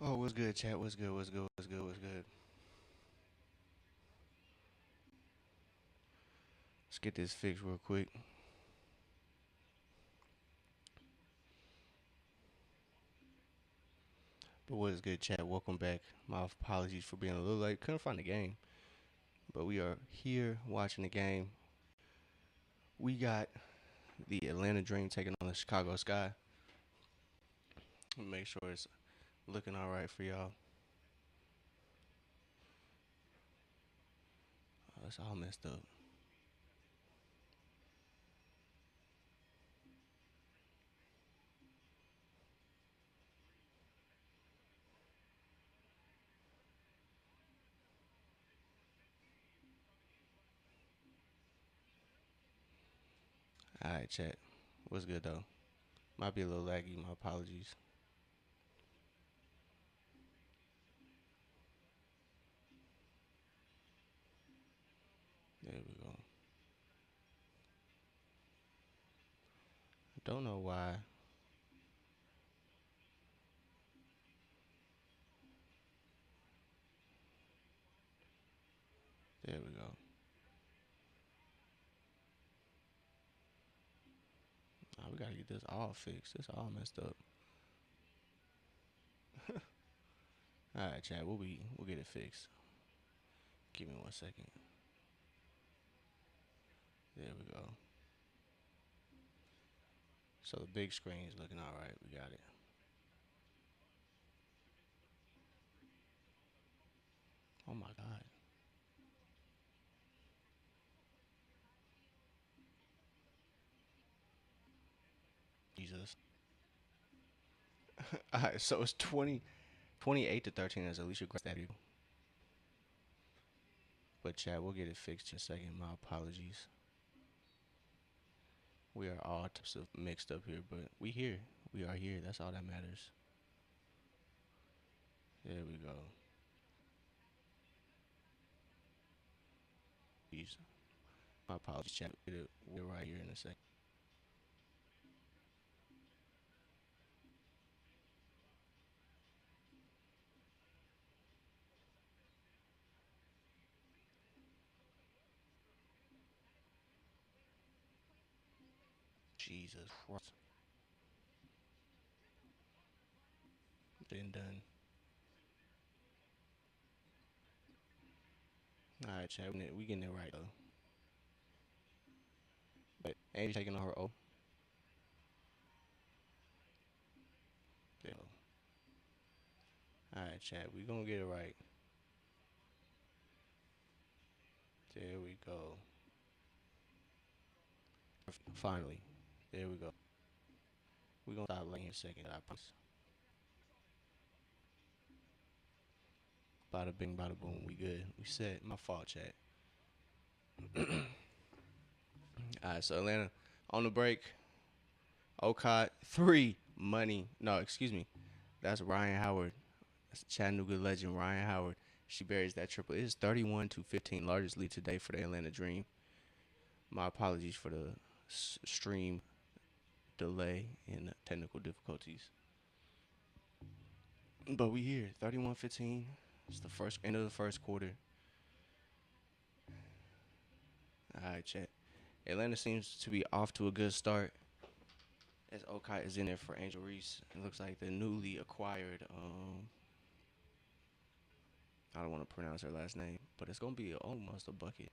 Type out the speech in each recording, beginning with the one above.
Oh, what's good, chat? What's good? What's good? What's good? What's good? Let's get this fixed real quick. But what is good, chat? Welcome back. My apologies for being a little late. Couldn't find the game, but we are here watching the game. We got the Atlanta Dream taking on the Chicago Sky. Make sure it's looking all right for y'all. Oh, it's all messed up. All right, chat. What's good though? Might be a little laggy. My apologies. There we go. Don't know why. There we go. Nah, we gotta get this all fixed. This all messed up. All right, chat. We'll get it fixed. Give me 1 second. There we go. So the big screen is looking all right. We got it. Oh my God, Jesus. All right, so it's 28-13 as Alicia Grastadio. But Chad, we'll get it fixed in a second. My apologies. We are all types of mixed up here, but we here. We are here. That's all that matters. There we go. Jeez. My apologies, Chad. We're right here in a second. Jesus Christ. Been done. All right, Chad. We getting it right though. But Angie taking on her O. There. All right, Chad. We gonna get it right. There we go. Finally. There we go. We gonna stop laying in a second. I promise. Bada bing, bada boom. We good. We set. My fault, chat. All right, so Atlanta on the break. Okot three money. No, excuse me. That's Ryan Howard. That's Chattanooga legend Ryan Howard. She buries that triple. It is 31-15, largest lead today for the Atlanta Dream. My apologies for the stream delay and technical difficulties. But we here, 31-15. It's the first end of the first quarter. All right, chat. Atlanta seems to be off to a good start. As Okai is in there for Angel Reese. It looks like the newly acquired. I don't want to pronounce her last name, but it's gonna be almost a bucket.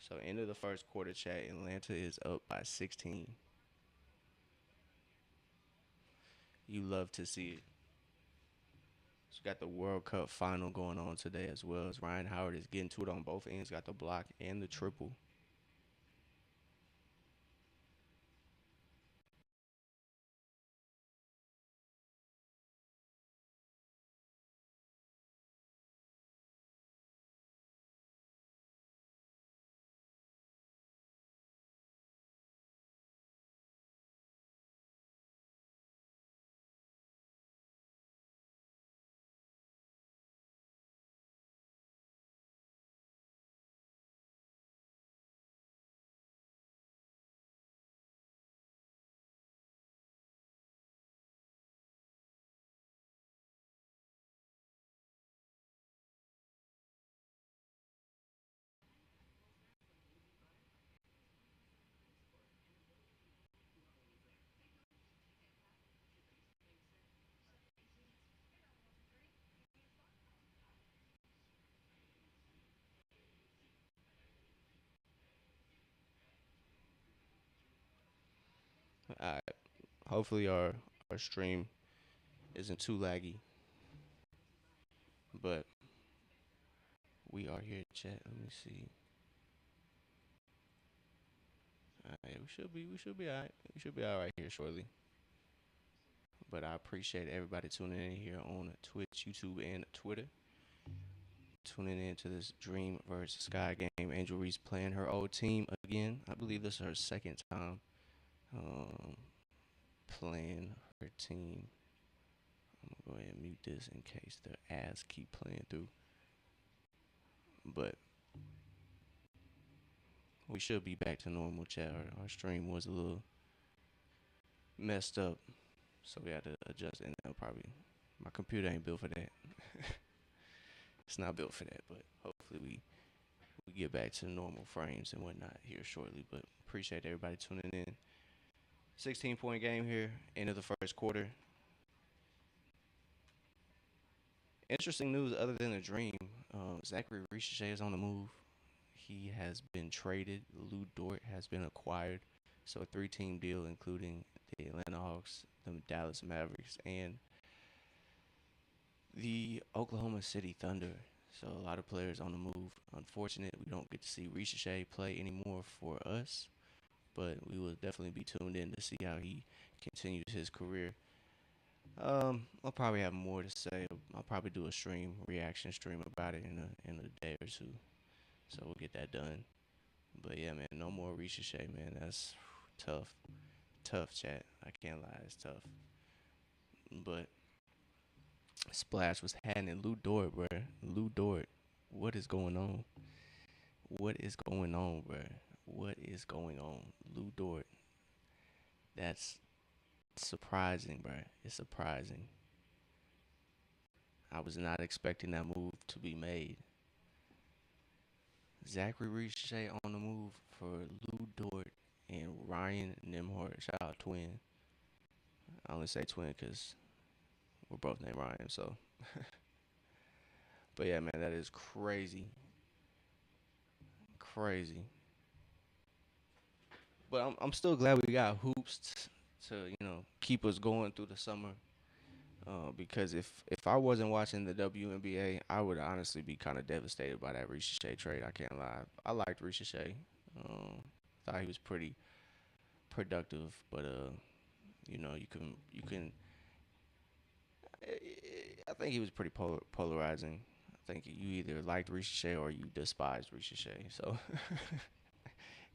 So end of the first quarter, chat. Atlanta is up by 16. You love to see it. So got the World Cup final going on today as well as Ryan Howard is getting to it on both ends. Got the block and the triple. Hopefully our stream isn't too laggy, but we are here, chat. Let me see. We should be alright. We should be alright here shortly. But I appreciate everybody tuning in here on Twitch, YouTube, and Twitter. Tuning in to this Dream versus Sky game. Angel Reese playing her old team again. I believe this is her second time um, playing her team. I'm gonna go ahead and mute this in case the ads keep playing through. But we should be back to normal, chat. Our stream was a little messed up, so we had to adjust. And probably my computer ain't built for that. It's not built for that, but hopefully we get back to normal frames and whatnot here shortly. But appreciate everybody tuning in. 16-point game here, end of the first quarter. Interesting news other than a dream. Zachary Ricochet is on the move. He has been traded. Lou Dort has been acquired. So a three-team deal including the Atlanta Hawks, the Dallas Mavericks, and the Oklahoma City Thunder. So a lot of players on the move. Unfortunate we don't get to see Ricochet play anymore for us, but we will definitely be tuned in to see how he continues his career. I'll probably have more to say. I'll probably do a reaction stream about it in a day or two. So we'll get that done. But yeah, man, no more Ricochet, man. That's tough. Tough, chat. I can't lie, it's tough. But Splash was happening. Lou Dort, bro. Lou Dort. What is going on? What is going on, bro? What is going on? Lou Dort. That's surprising, bro. It's surprising. I was not expecting that move to be made. Zachary Ricochet on the move for Lou Dort and Ryan Nimhart. Shout out twin. I only say twin because we're both named Ryan. So, but yeah, man, that is crazy, crazy. But I'm still glad we got hoops to keep us going through the summer. Because if I wasn't watching the WNBA, I would honestly be kind of devastated by that Ricochet trade. I can't lie. I liked Ricochet. Thought he was pretty productive, but you can. I think he was pretty polarizing. I think you either liked Ricochet or you despised Ricochet. So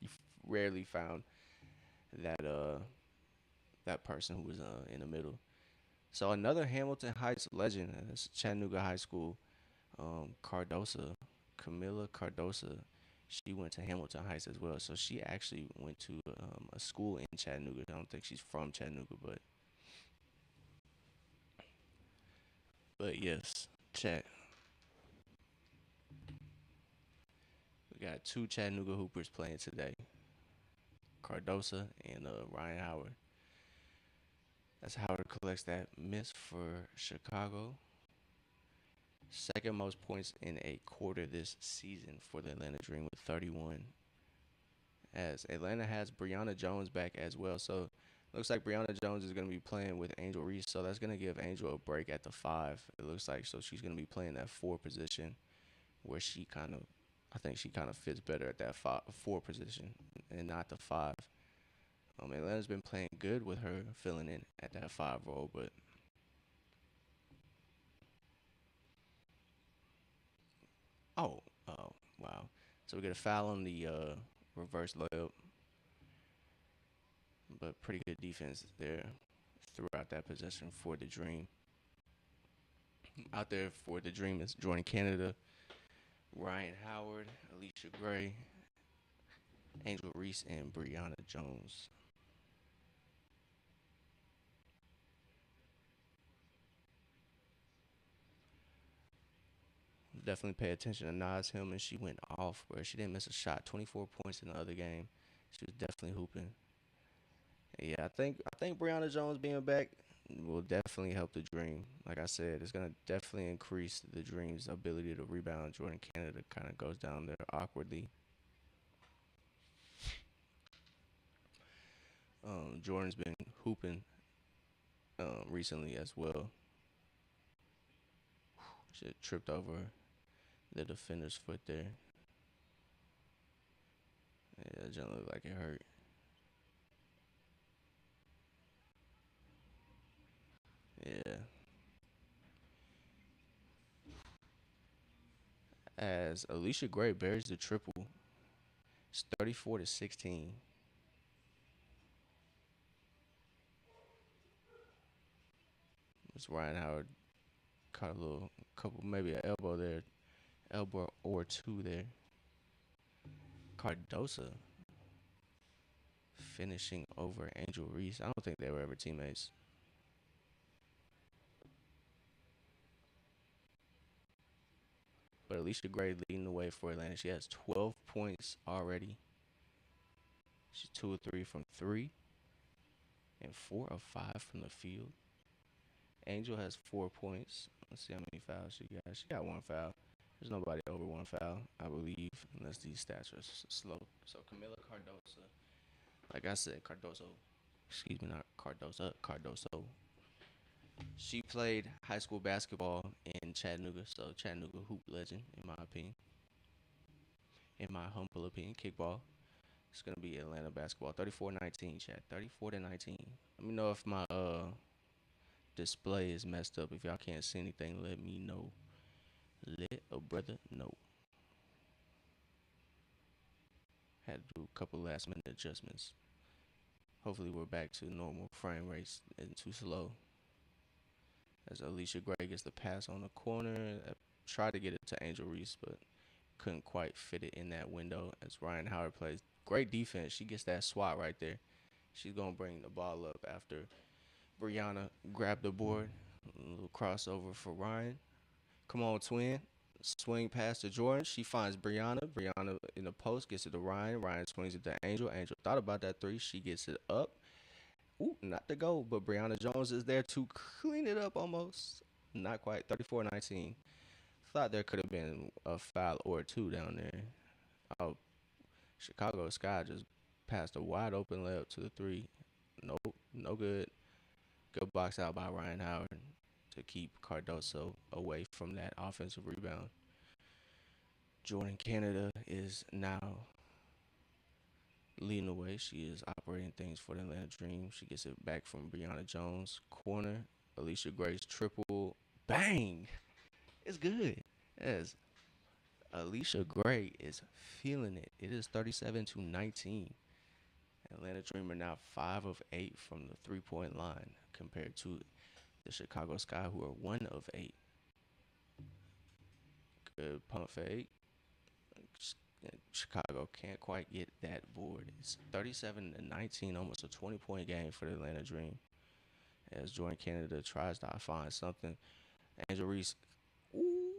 you rarely found that person who was in the middle. So another Hamilton Heights legend, that's Chattanooga High School, Cardosa, Camilla Cardosa. She went to Hamilton Heights as well. So she actually went to a school in Chattanooga. I don't think she's from Chattanooga, but yes, chat. We got two Chattanooga Hoopers playing today, Cardosa and Ryan Howard. That's Howard collects that miss for Chicago. Second most points in a quarter this season for the Atlanta Dream with 31. As Atlanta has Brianna Jones back as well. So looks like Brianna Jones is going to be playing with Angel Reese. So that's going to give Angel a break at the 5. It looks like. So she's going to be playing that 4 position where I think she kind of fits better at that 4 position and not the 5. Atlanta's been playing good with her filling in at that 5 role, but oh, wow. So we get a foul on the reverse layup, but pretty good defense there throughout that possession for the Dream. Out there for the Dream is Jordan Canada, Ryan Howard, Alicia Gray, Angel Reese, and Brianna Jones. Definitely pay attention to Nas Hillman. She went off, where she didn't miss a shot. 24 points in the other game. She was definitely hooping. Yeah, I think Brianna Jones being back will definitely help the Dream. Like I said, it's gonna definitely increase the Dream's ability to rebound. Jordan Canada kind of goes down there awkwardly. Jordan's been hooping recently as well. She tripped over the defender's foot there. Yeah, it just looked like it hurt. Yeah. As Alicia Gray buries the triple, it's 34-16. It's Ryan Howard caught a little couple, maybe an elbow there, elbow or two there. Cardosa finishing over Angel Reese. I don't think they were ever teammates. But Alicia Gray leading the way for Atlanta. She has 12 points already. She's 2 of 3 from three and 4 of 5 from the field. Angel has 4 points. Let's see how many fouls she got. She got one foul. There's nobody over one foul, I believe, unless these stats are slow. So Camila Cardosa, like I said, Cardoso, excuse me, not Cardosa, Cardoso. She played high school basketball in Chattanooga, so Chattanooga hoop legend, in my opinion. In my humble opinion, kickball. It's gonna be Atlanta basketball. 34-19, chat. 34-19. Let me know if my display is messed up. If y'all can't see anything, let me know. Let a brother know. Had to do a couple last minute adjustments. Hopefully we're back to normal frame rates and too slow. As Alicia Gray gets the pass on the corner, tried to get it to Angel Reese, but couldn't quite fit it in that window. As Ryan Howard plays great defense, she gets that swat right there. She's gonna bring the ball up after Brianna grabbed the board. A little crossover for Ryan. Come on, twin. Swing past to Jordan. She finds Brianna. Brianna in the post gets it to Ryan. Ryan swings it to Angel. Angel thought about that three. She gets it up. Ooh, not the goal, but Brianna Jones is there to clean it up almost. Not quite. 34-19. Thought there could have been a foul or two down there. Oh, Chicago Sky just passed a wide open layup to the three. Nope, no good. Good box out by Ryan Howard to keep Cardoso away from that offensive rebound. Jordan Canada is now leading the way. She is operating things for the Atlanta Dream. She gets it back from Brianna Jones. Corner. Alicia Gray's triple. Bang! It's good. As Alicia Gray is feeling it. It is 37-19. Atlanta Dream are now 5 of 8 from the 3-point line compared to the Chicago Sky, who are 1 of 8. Good pump fake. Chicago can't quite get that board. It's 37-19, almost a 20-point game for the Atlanta Dream. As Jordan Canada tries to find something, Angel Reese. Ooh,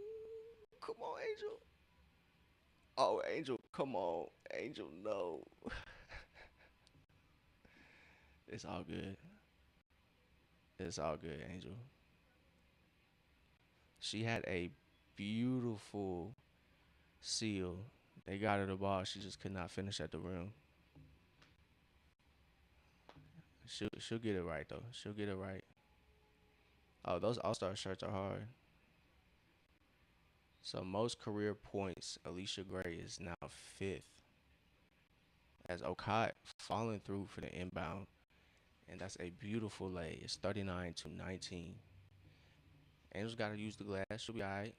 come on, Angel. Oh, Angel, come on, Angel. No, it's all good. It's all good, Angel. She had a beautiful seal. They got her the ball. She just could not finish at the rim. She'll get it right though. She'll get it right. Oh, those All Star shirts are hard. So most career points, Alicia Gray is now fifth. As Okai falling through for the inbound, and that's a beautiful lay. It's 39-19. Angel's got to use the glass. She'll be all right.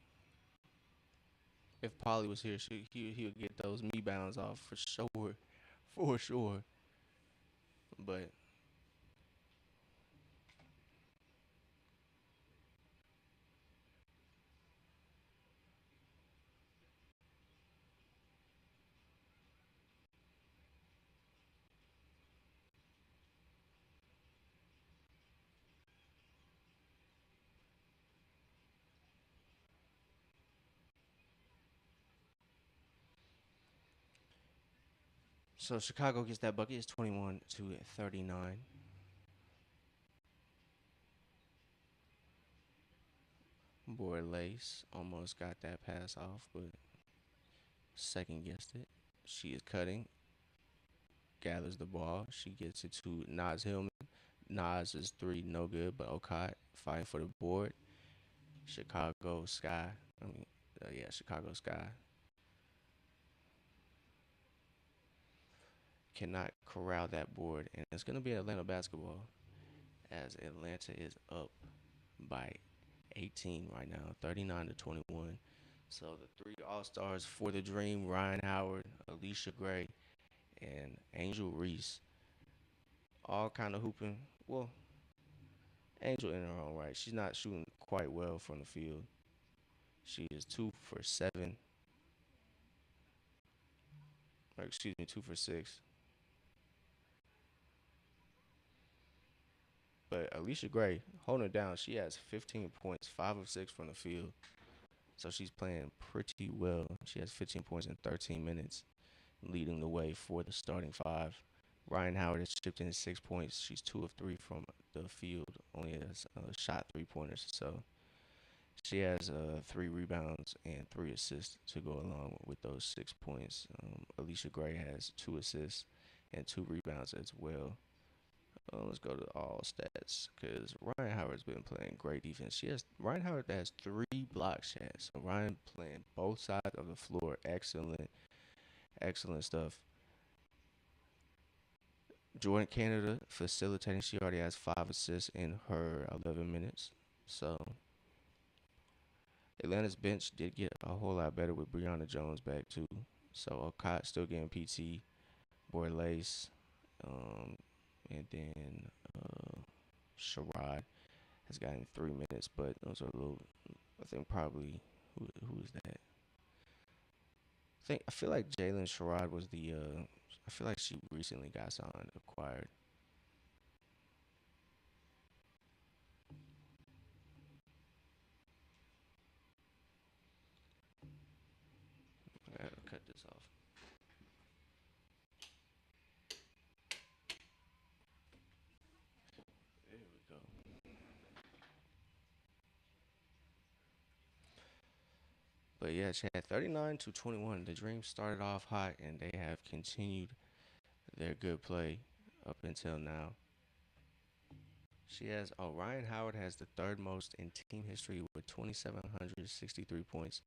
If Polly was here, he would get those me bounds off for sure, for sure. But so Chicago gets that bucket. It's 21-39. Boy Lace almost got that pass off, but second guessed it. She is cutting, gathers the ball. She gets it to Nas Hillman. Nas is three, no good, but Okot fighting for the board. Chicago Sky. I mean, yeah, Chicago Sky cannot corral that board, and it's gonna be Atlanta basketball as Atlanta is up by 18 right now, 39 to 21. So the three All Stars for the Dream: Ryan Howard, Alicia Gray, and Angel Reese, all kind of hooping. Well, Angel in her own right, she's not shooting quite well from the field. She is 2 for 7, or excuse me, 2 for 6. But Alicia Gray holding it down. She has 15 points, 5 of 6 from the field. So she's playing pretty well. She has 15 points in 13 minutes, leading the way for the starting five. Ryan Howard has chipped in 6 points. She's 2 of 3 from the field, only has shot 3 pointers. So she has 3 rebounds and 3 assists to go along with those 6 points. Alicia Gray has 2 assists and 2 rebounds as well. Let's go to all stats because Ryan Howard's been playing great defense. Ryan Howard has 3 block shots. So Ryan playing both sides of the floor. Excellent, excellent stuff. Jordan Canada facilitating. She already has 5 assists in her 11 minutes. So Atlanta's bench did get a whole lot better with Brianna Jones back too. So Okot still getting PT. Borlace, um, and then Sherrod has gotten 3 minutes, but those are a little. I think probably who is that? I feel like Jalen Sherrod was the. I feel like she recently got signed, acquired. I gotta cut this off. There we go. But yeah, she had 39 to 21. The Dream started off hot, and they have continued their good play up until now. She has. Oh, Ryan Howard has the third most in team history with 2,763 points,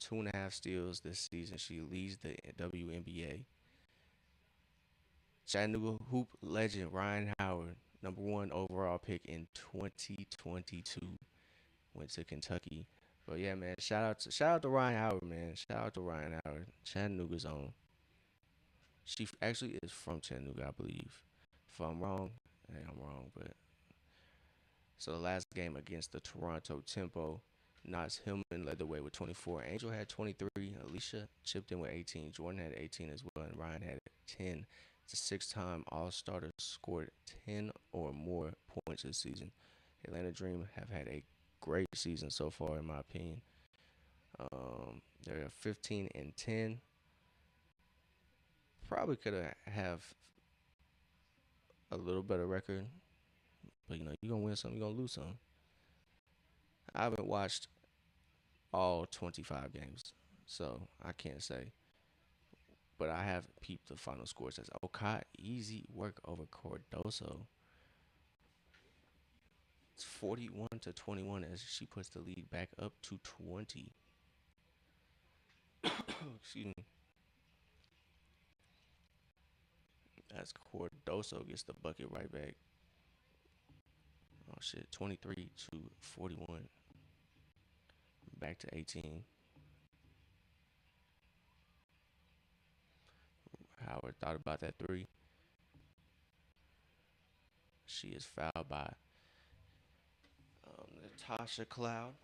2.5 steals this season. She leads the WNBA. Chattanooga hoop legend Ryan Howard, number one overall pick in 2022, went to Kentucky. But yeah, man, shout out to Ryan Howard, man. Shout out to Ryan Howard, Chattanooga's own. She actually is from Chattanooga, I believe. If I'm wrong, hey, I'm wrong. But so the last game against the Toronto Tempo, Knox Hillman led the way with 24. Angel had 23. Alicia chipped in with 18. Jordan had 18 as well, and Ryan had 10. It's a six-time All-Starter, scored 10 or more points this season. Atlanta Dream have had a great season so far, in my opinion. They're 15 and 10. Probably could have a little better record, but you're gonna win some, you're gonna lose some. I haven't watched all 25 games, so I can't say. But I have peeped the final scores as Okot easy work over Cordoso. It's 41 to 21 as she puts the lead back up to 20. Excuse me. As Cordoso gets the bucket right back. Oh shit, 23 to 41. Back to 18. Howard thought about that three. She is fouled by Natasha Cloud.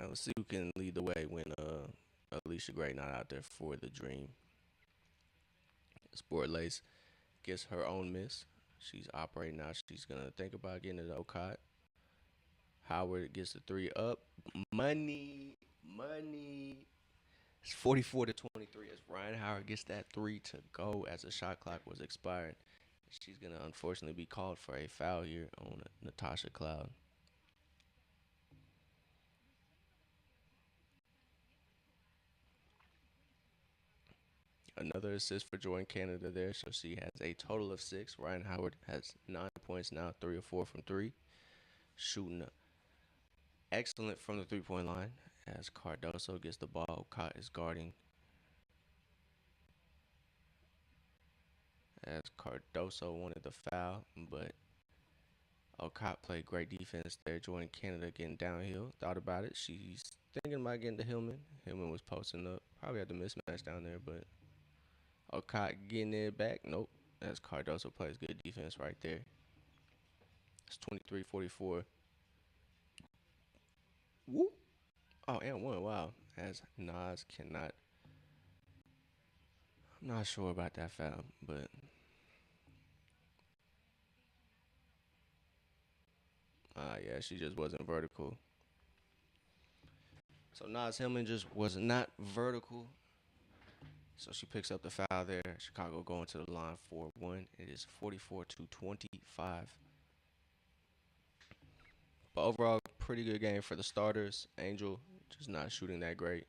Let's see who can lead the way when Alicia Gray not out there for the Dream. Sport Lace gets her own miss. She's operating now. She's gonna think about getting it Okot. Howard gets the three up. Money, money. It's 44-23 as Ryan Howard gets that three to go as the shot clock was expired. She's gonna unfortunately be called for a foul here on Natasha Cloud. Another assist for Jordan Canada there, so she has a total of six. Ryan Howard has 9 points now, 3 or 4 from three, shooting excellent from the 3 point line. As Cardoso gets the ball, Cott is guarding. As Cardoso wanted the foul, but Alcott played great defense there. Jordan Canada getting downhill. Thought about it. She's thinking about getting to Hillman. Hillman was posting up. Probably had the mismatch down there, but Alcott getting it back. Nope. As Cardoso plays good defense right there. It's 23-44. Woo. Oh, and one. Wow. As Nas cannot. I'm not sure about that foul, but yeah, she just wasn't vertical. So Nas Hillman just was not vertical. So she picks up the foul there. Chicago going to the line for one. It is 44-25. But overall, pretty good game for the starters. Angel just not shooting that great.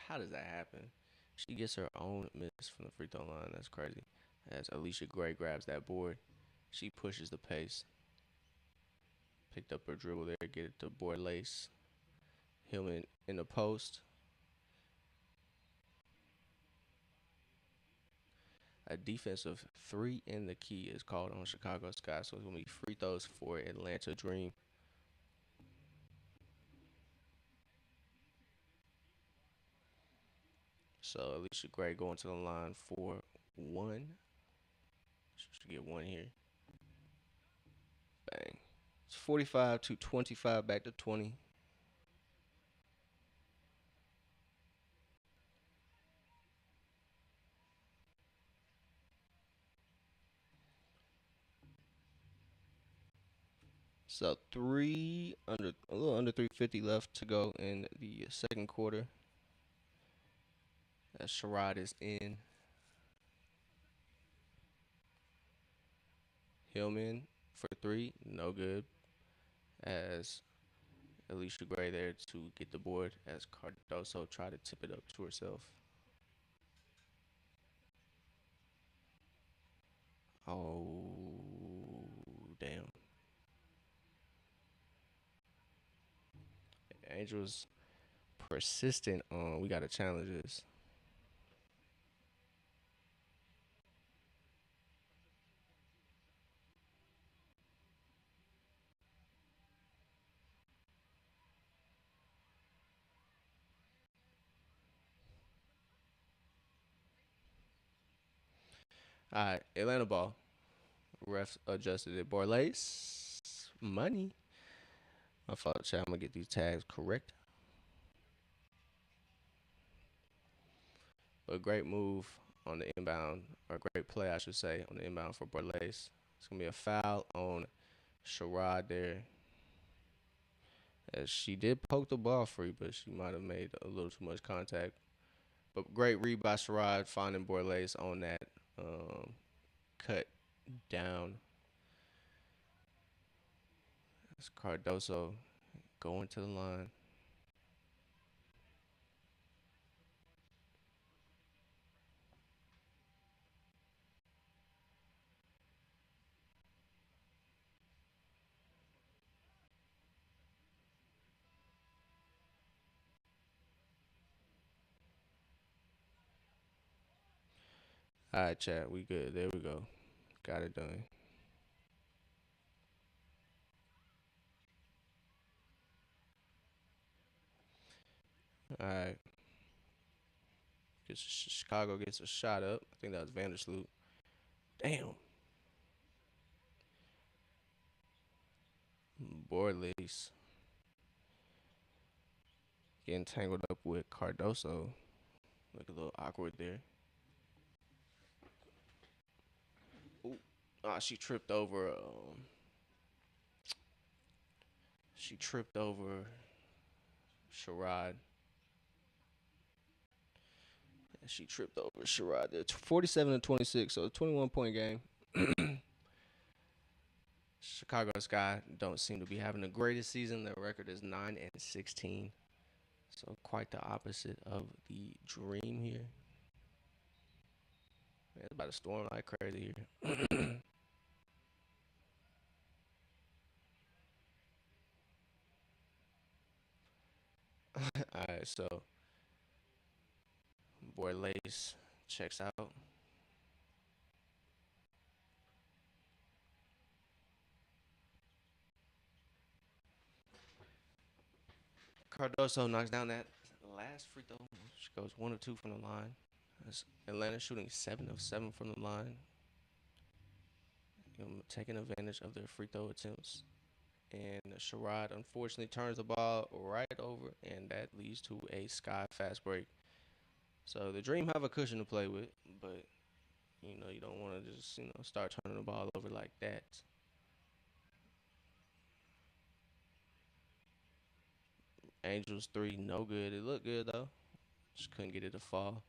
How does that happen? She gets her own miss from the free throw line. That's crazy. As Alicia Gray grabs that board, she pushes the pace. Picked up her dribble there, get it to board lace. Hillman in the post. A defensive three in the key is called on Chicago Sky. So it's going to be free throws for Atlanta Dream. So Alicia Gray going to the line for one. She should get one here. Bang. It's 45-25, back to 20. So a little under 350 left to go in the second quarter. That Sherrod is in. Hillman for three, no good. As Alicia Gray there to get the board as Cardoso tried to tip it up to herself. Oh, damn. Angel's persistent on, we got to challenge this. All right, Atlanta ball. Refs adjusted it. Borlace, money. My fault, chat. I'm going to get these tags correct. A great move on the inbound, or great play, I should say, on the inbound for Borlace. It's going to be a foul on Sherrod there. As she did poke the ball free, but she might have made a little too much contact. But great read by Sherrod, finding Borlace on that cut down. It's Cardoso going to the line. All right, chat, we good. There we go. Got it done. All right. Chicago gets a shot up. I think that was Vandersloot. Damn. Borlace getting tangled up with Cardoso. Look a little awkward there. Ooh. She tripped over. She tripped over Sherrod. And she tripped over Sherrod. There, 47 to 26, so a 21-point game. Chicago Sky don't seem to be having the greatest season. Their record is 9-16, so quite the opposite of the dream here. Man, it's about to storm like crazy here. All right, so boy Lace checks out. Cardoso knocks down that last free throw. She goes 1 of 2 from the line. That's Atlanta shooting 7 of 7 from the line, taking advantage of their free throw attempts. And Sherrod unfortunately turns the ball right over, and that leads to a Sky fast break. So the Dream have a cushion to play with, but you don't want to just start turning the ball over like that. Angels three, no good. It looked good though, just couldn't get it to fall.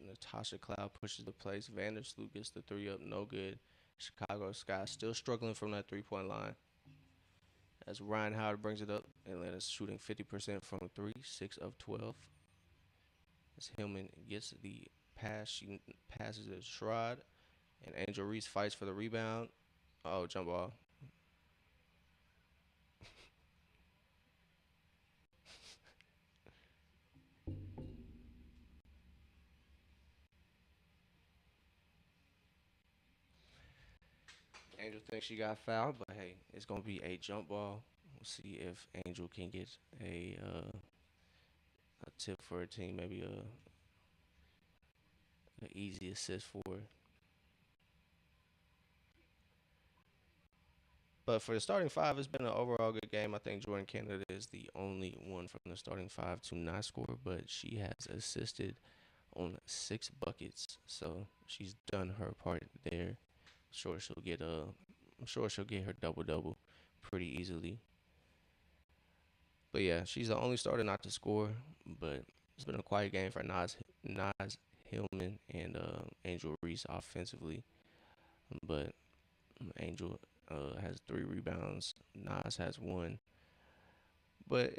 Natasha Cloud pushes the place. Vandersloot gets the three up, no good. Chicago Sky still struggling from that 3 point line. As Ryan Howard brings it up, Atlanta's shooting 50% from three, 6 of 12. As Hillman gets the pass, she passes it to Sherrod, and Angel Reese fights for the rebound. Oh, jump ball. Angel thinks she got fouled, but hey, it's gonna be a jump ball. We'll see if Angel can get a tip for her team, maybe an easy assist for her. But for the starting five, it's been an overall good game. I think Jordan Canada is the only one from the starting five to not score, but she has assisted on 6 buckets, so she's done her part there. Sure, she'll get a. I'm sure she'll get her double double pretty easily. But yeah, she's the only starter not to score. But it's been a quiet game for Nas Hillman and Angel Reese offensively. But Angel has 3 rebounds. Nas has 1. But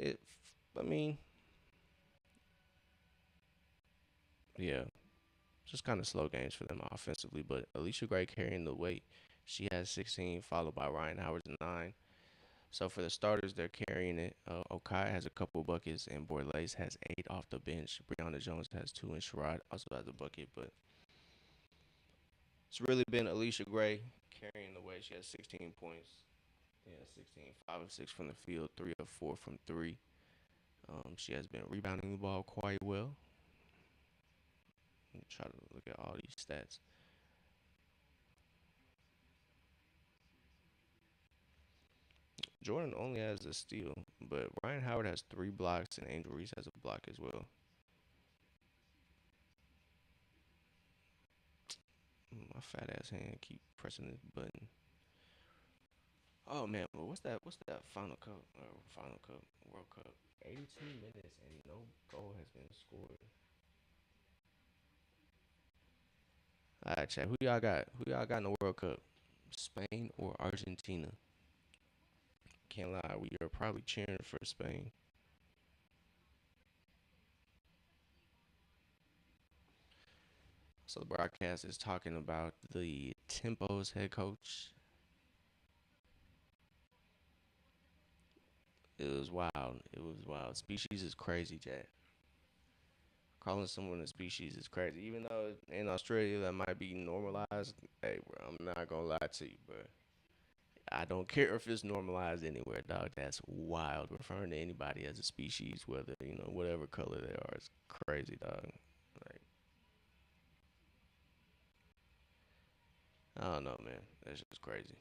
I mean, yeah, just kind of slow games for them offensively. But Alicia Gray carrying the weight. She has 16, followed by Ryan Howard's 9. So for the starters, they're carrying it. Okai has a couple buckets, and Borlace has 8 off the bench. Brianna Jones has 2, and Sherrod also has a bucket. But it's really been Alicia Gray carrying the way. She has 16 points. Yeah, 16, 5 of 6 from the field, 3 of 4 from three. She has been rebounding the ball quite well. Try to look at all these stats. Jordan only has a steal, but Ryan Howard has 3 blocks, and Angel Reese has a block as well. My fat ass hand keep pressing this button. Oh man, well, what's that Final Cup or Final Cup World Cup? 82 minutes and no goal has been scored. All right, chat. Who y'all got? Who y'all got in the World Cup? Spain or Argentina? Can't lie, we are probably cheering for Spain. So the broadcast is talking about the Tempos head coach. It was wild. It was wild. Species is crazy, Jack. Calling someone a species is crazy. Even though in Australia that might be normalized. Hey, bro, I'm not gonna lie to you, bro. I don't care if it's normalized anywhere, dog. That's wild. Referring to anybody as a species, whether whatever color they are, is crazy, dog. Like I don't know, man. That's just crazy.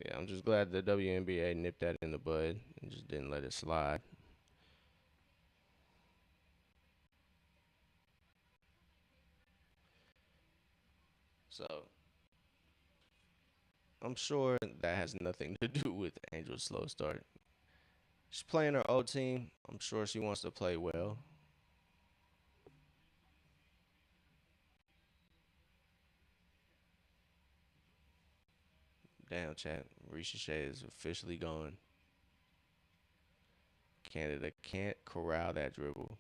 Yeah, I'm just glad the WNBA nipped that in the bud and just didn't let it slide. So I'm sure that has nothing to do with Angel's slow start. She's playing her old team. I'm sure she wants to play well. Damn, chat. Risha Shea is officially gone. Canada can't corral that dribble.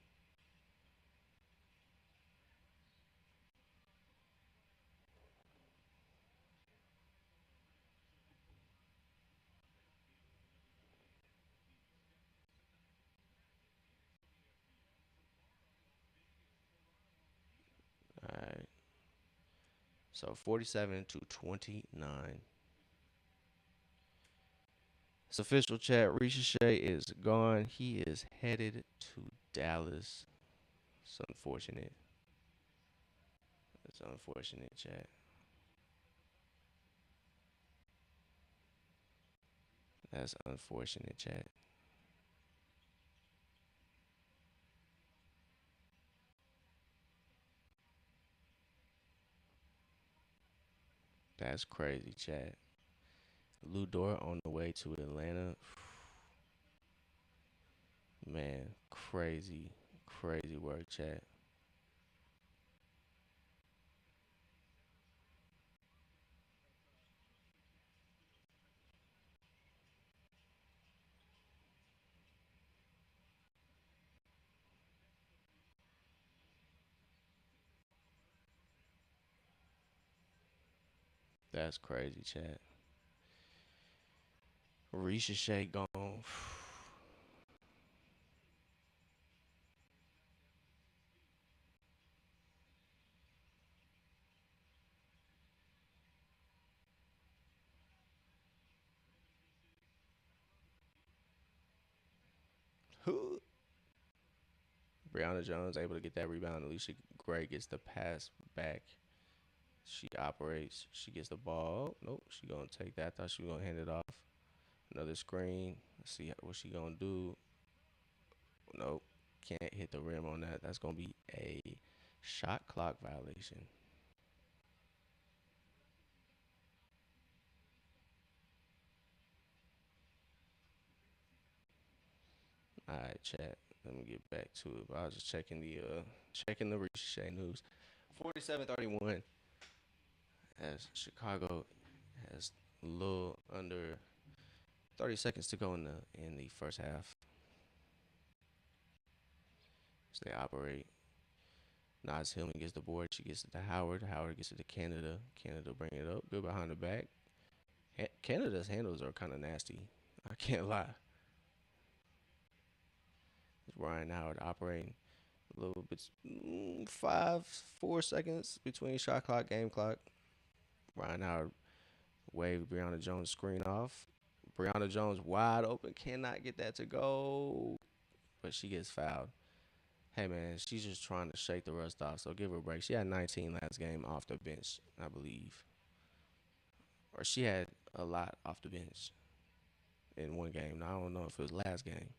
All right. So 47 to 29. It's official chat. Risha Shea is gone. He is headed to Dallas. It's unfortunate. It's unfortunate, chat. That's unfortunate, chat. That's crazy, chat. Lou Dort on the way to Atlanta. Man, crazy, crazy work, chat. That's crazy, chat. Risha Shea gone. Who? Brianna Jones able to get that rebound. Alicia Gray gets the pass back. She operates. She gets the ball. Nope. She gonna take that. I thought she was gonna hand it off. Another screen. Let's see what she gonna do. Nope. Can't hit the rim on that. That's gonna be a shot clock violation. All right, chat. Let me get back to it. But I was just checking the Ricochet news. 47-31 as Chicago has a little under 30 seconds to go in the first half. So they operate. Nas Hillman gets the board. She gets it to Howard. Howard gets it to Canada. Canada bring it up. Good behind the back. Canada's handles are kind of nasty. I can't lie. It's Ryan Howard operating a little bit, 4 seconds between shot clock, game clock. Ryan Howard waved Brianna Jones screen off. Brianna Jones wide open, cannot get that to go, but she gets fouled. Hey man, she's just trying to shake the rust off, so give her a break. She had 19 last game off the bench, I believe, or she had a lot off the bench in one game. Now I don't know if it was last game.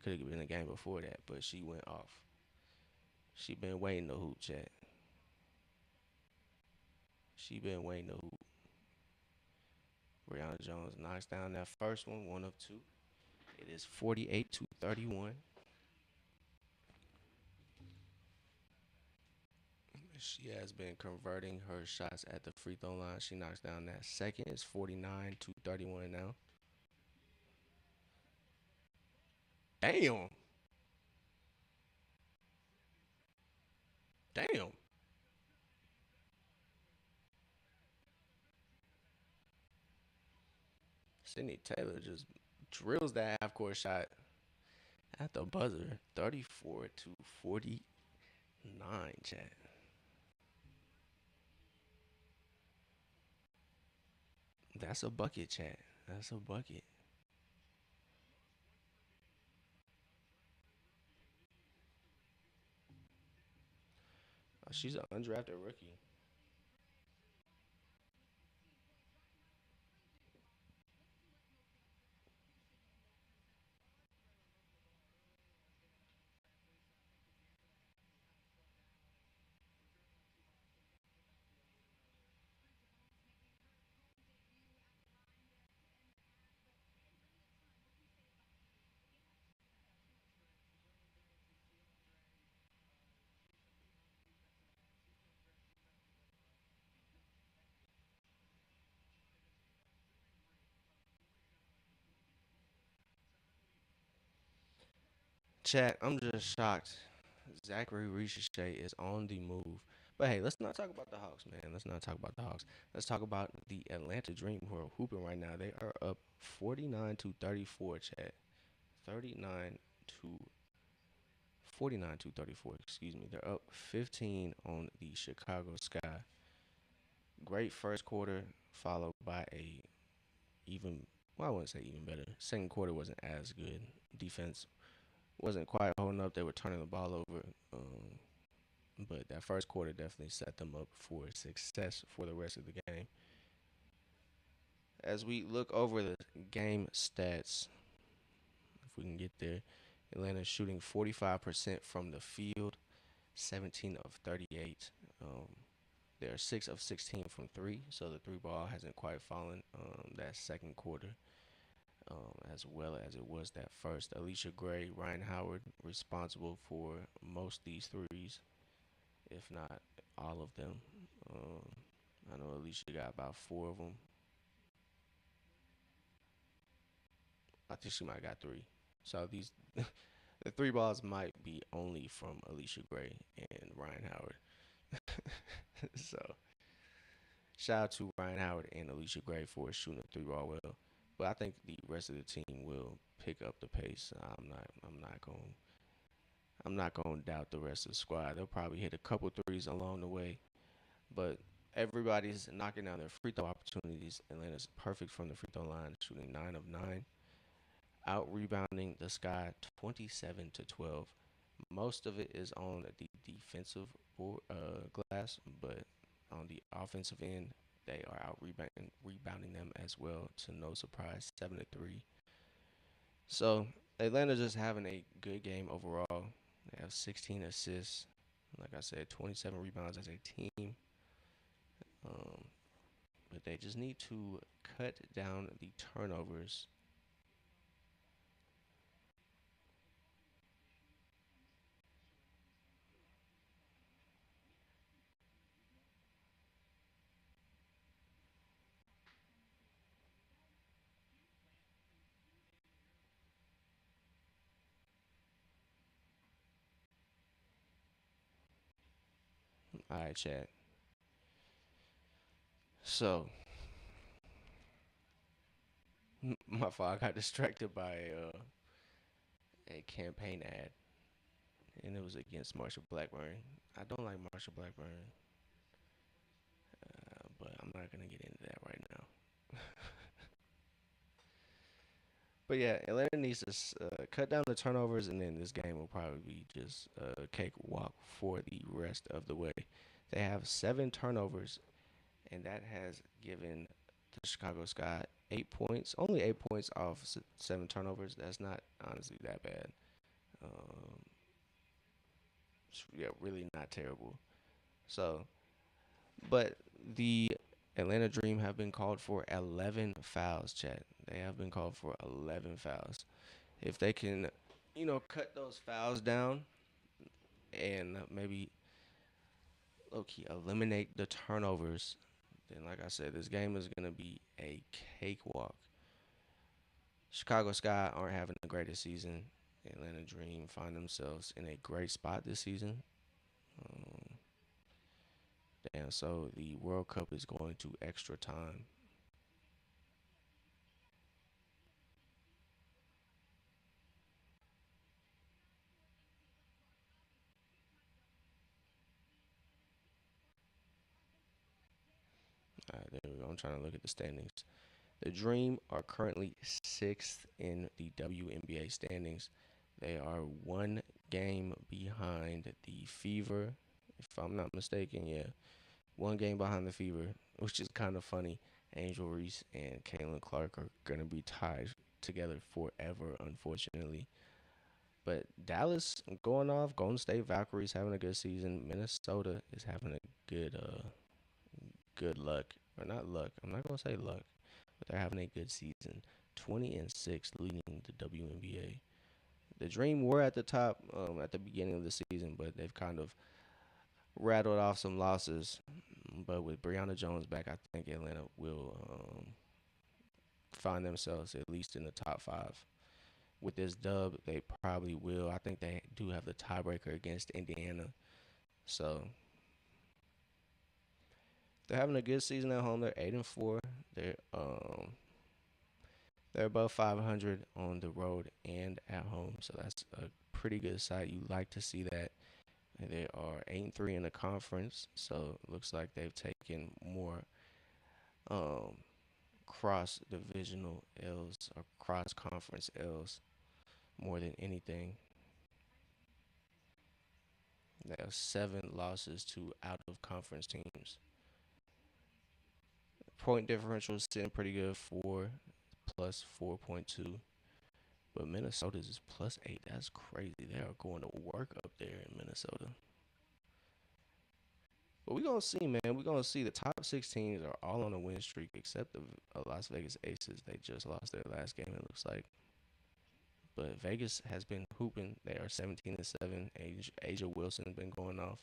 Could have been the game before that, but she went off. She been waiting to hoop, chat. She been waiting to hoop. Brianna Jones knocks down that first one of two. It is 48 to 31. She has been converting her shots at the free throw line. She knocks down that second. It's 49 to 31 now. Damn. Damn. Sydney Taylor just drills that half court shot at the buzzer. 34 to 49, chat. That's a bucket, chat. That's a bucket. She's an undrafted rookie. Chat, I'm just shocked. Zachary Ricochet is on the move. But hey, let's not talk about the Hawks, man. Let's not talk about the Hawks. Let's talk about the Atlanta Dream, who are hooping right now. They are up 49 to 34, chat. 39 to 49 to 34, excuse me. They're up 15 on the Chicago Sky. Great first quarter, followed by a even, well, I wouldn't say even better. Second quarter wasn't as good. Defense wasn't quite holding up. They were turning the ball over. But that first quarter definitely set them up for success for the rest of the game. As we look over the game stats, if we can get there, Atlanta's shooting 45% from the field, 17 of 38. They're 6 of 16 from three, so the three ball hasn't quite fallen that second quarter as well as it was that first. Alicia Gray, Ryan Howard responsible for most of these threes, if not all of them. Um, I know Alicia got about four of them. I think she might have got three. So these the three balls might be only from Alicia Gray and Ryan Howard. So shout out to Ryan Howard and Alicia Gray for shooting the three ball well. But I think the rest of the team will pick up the pace. I'm not going to doubt the rest of the squad. They'll probably hit a couple threes along the way, but everybody's knocking down their free throw opportunities. Atlanta's perfect from the free throw line, shooting 9 of 9, out rebounding the Sky 27 to 12. Most of it is on the defensive glass, but on the offensive end, they are out rebounding them as well. To no surprise, 7 to 3. So Atlanta just having a good game overall. They have 16 assists. Like I said, 27 rebounds as a team. Um, but they just need to cut down the turnovers. All right, Chad. So my fault. I got distracted by a campaign ad, and it was against Marsha Blackburn. I don't like Marsha Blackburn, but I'm not gonna get into that right now. But yeah, Atlanta needs to cut down the turnovers, and then this game will probably be just a cakewalk for the rest of the way. They have 7 turnovers, and that has given the Chicago Sky 8 points. Only 8 points off 7 turnovers. That's not honestly that bad. Um, yeah, really not terrible. So, but the Atlanta Dream have been called for 11 fouls, chat. They have been called for 11 fouls. If they can, cut those fouls down and maybe low key eliminate the turnovers, then like I said, this game is gonna be a cakewalk. Chicago Sky aren't having the greatest season. Atlanta Dream find themselves in a great spot this season. Um, and so the World Cup is going to extra time. All right, there we go. I'm trying to look at the standings. The Dream are currently sixth in the WNBA standings. They are one game behind the Fever, if I'm not mistaken. Yeah, one game behind the Fever, which is kind of funny. Angel Reese and Caitlin Clark are gonna be tied together forever, unfortunately. But Dallas going off. Golden State Valkyries having a good season. Minnesota is having a good luck, or not luck. I'm not gonna say luck, but they're having a good season. 20-6, leading the WNBA. The Dream were at the top at the beginning of the season, but they've kind of rattled off some losses. But with Brianna Jones back, I think Atlanta will find themselves at least in the top 5. with this dub, they probably will. I think they do have the tiebreaker against Indiana. So they're having a good season at home. They're 8-4. They're above 500 on the road and at home. So that's a pretty good side. You like to see that. And they are 8-3 in the conference. So it looks like they've taken more um, cross divisional L's or cross conference L's more than anything. They have 7 losses to out of conference teams. Point differential is sitting pretty good, 4 plus 4.2. But Minnesota's is +8. That's crazy. They are going to work up there in Minnesota. But we're going to see, man. We're going to see the top 6 teams are all on a win streak except the Las Vegas Aces. They just lost their last game, it looks like. But Vegas has been hooping. They are 17-7. Asia Wilson has been going off.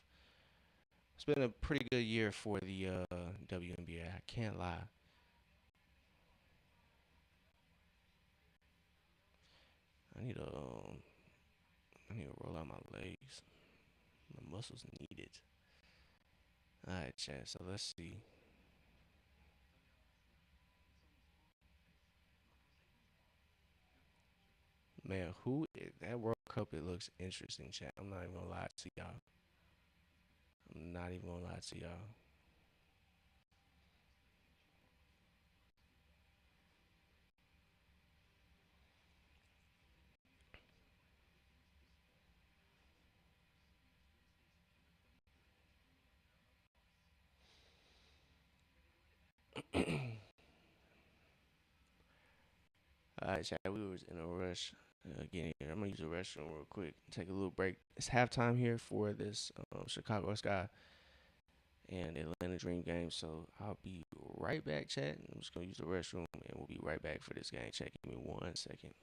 It's been a pretty good year for the WNBA. I can't lie. I need to I need to roll out my legs. My muscles need it. All right, chat. So let's see. Man, that World Cup? It looks interesting, chat. I'm not even gonna lie to y'all. I'm not even gonna lie to y'all. All right, chat. We was in a rush getting here. I'm gonna use the restroom real quick. Take a little break. It's halftime here for this Chicago Sky and Atlanta Dream game. So I'll be right back, chat. I'm just gonna use the restroom, and we'll be right back for this game. Chat. Give me 1 second.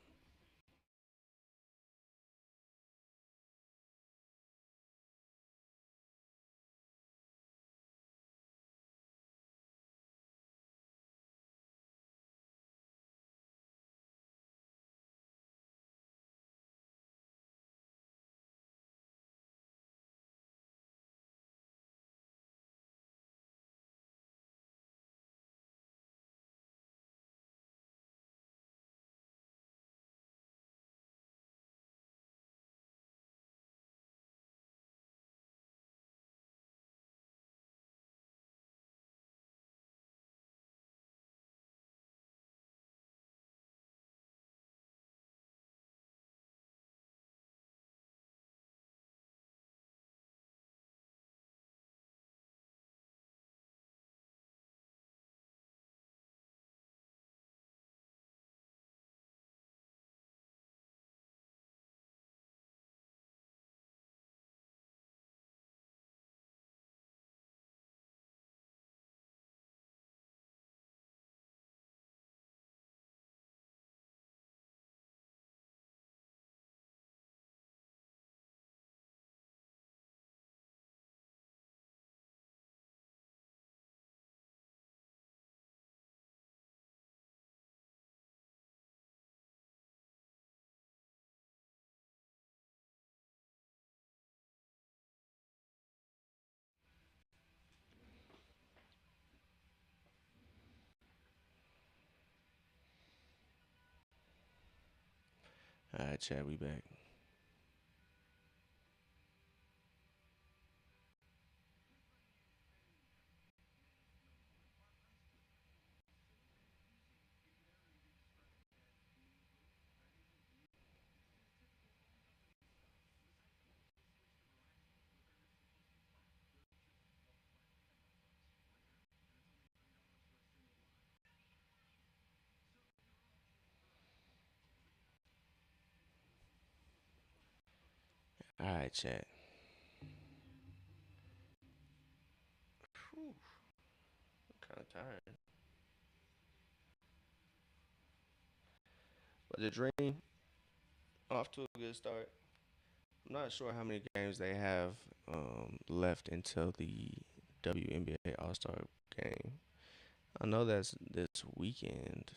All right, chat. We back. All right, chat. Whew, I'm kind of tired. But the Dream off to a good start. I'm not sure how many games they have left until the WNBA All Star game. I know that's this weekend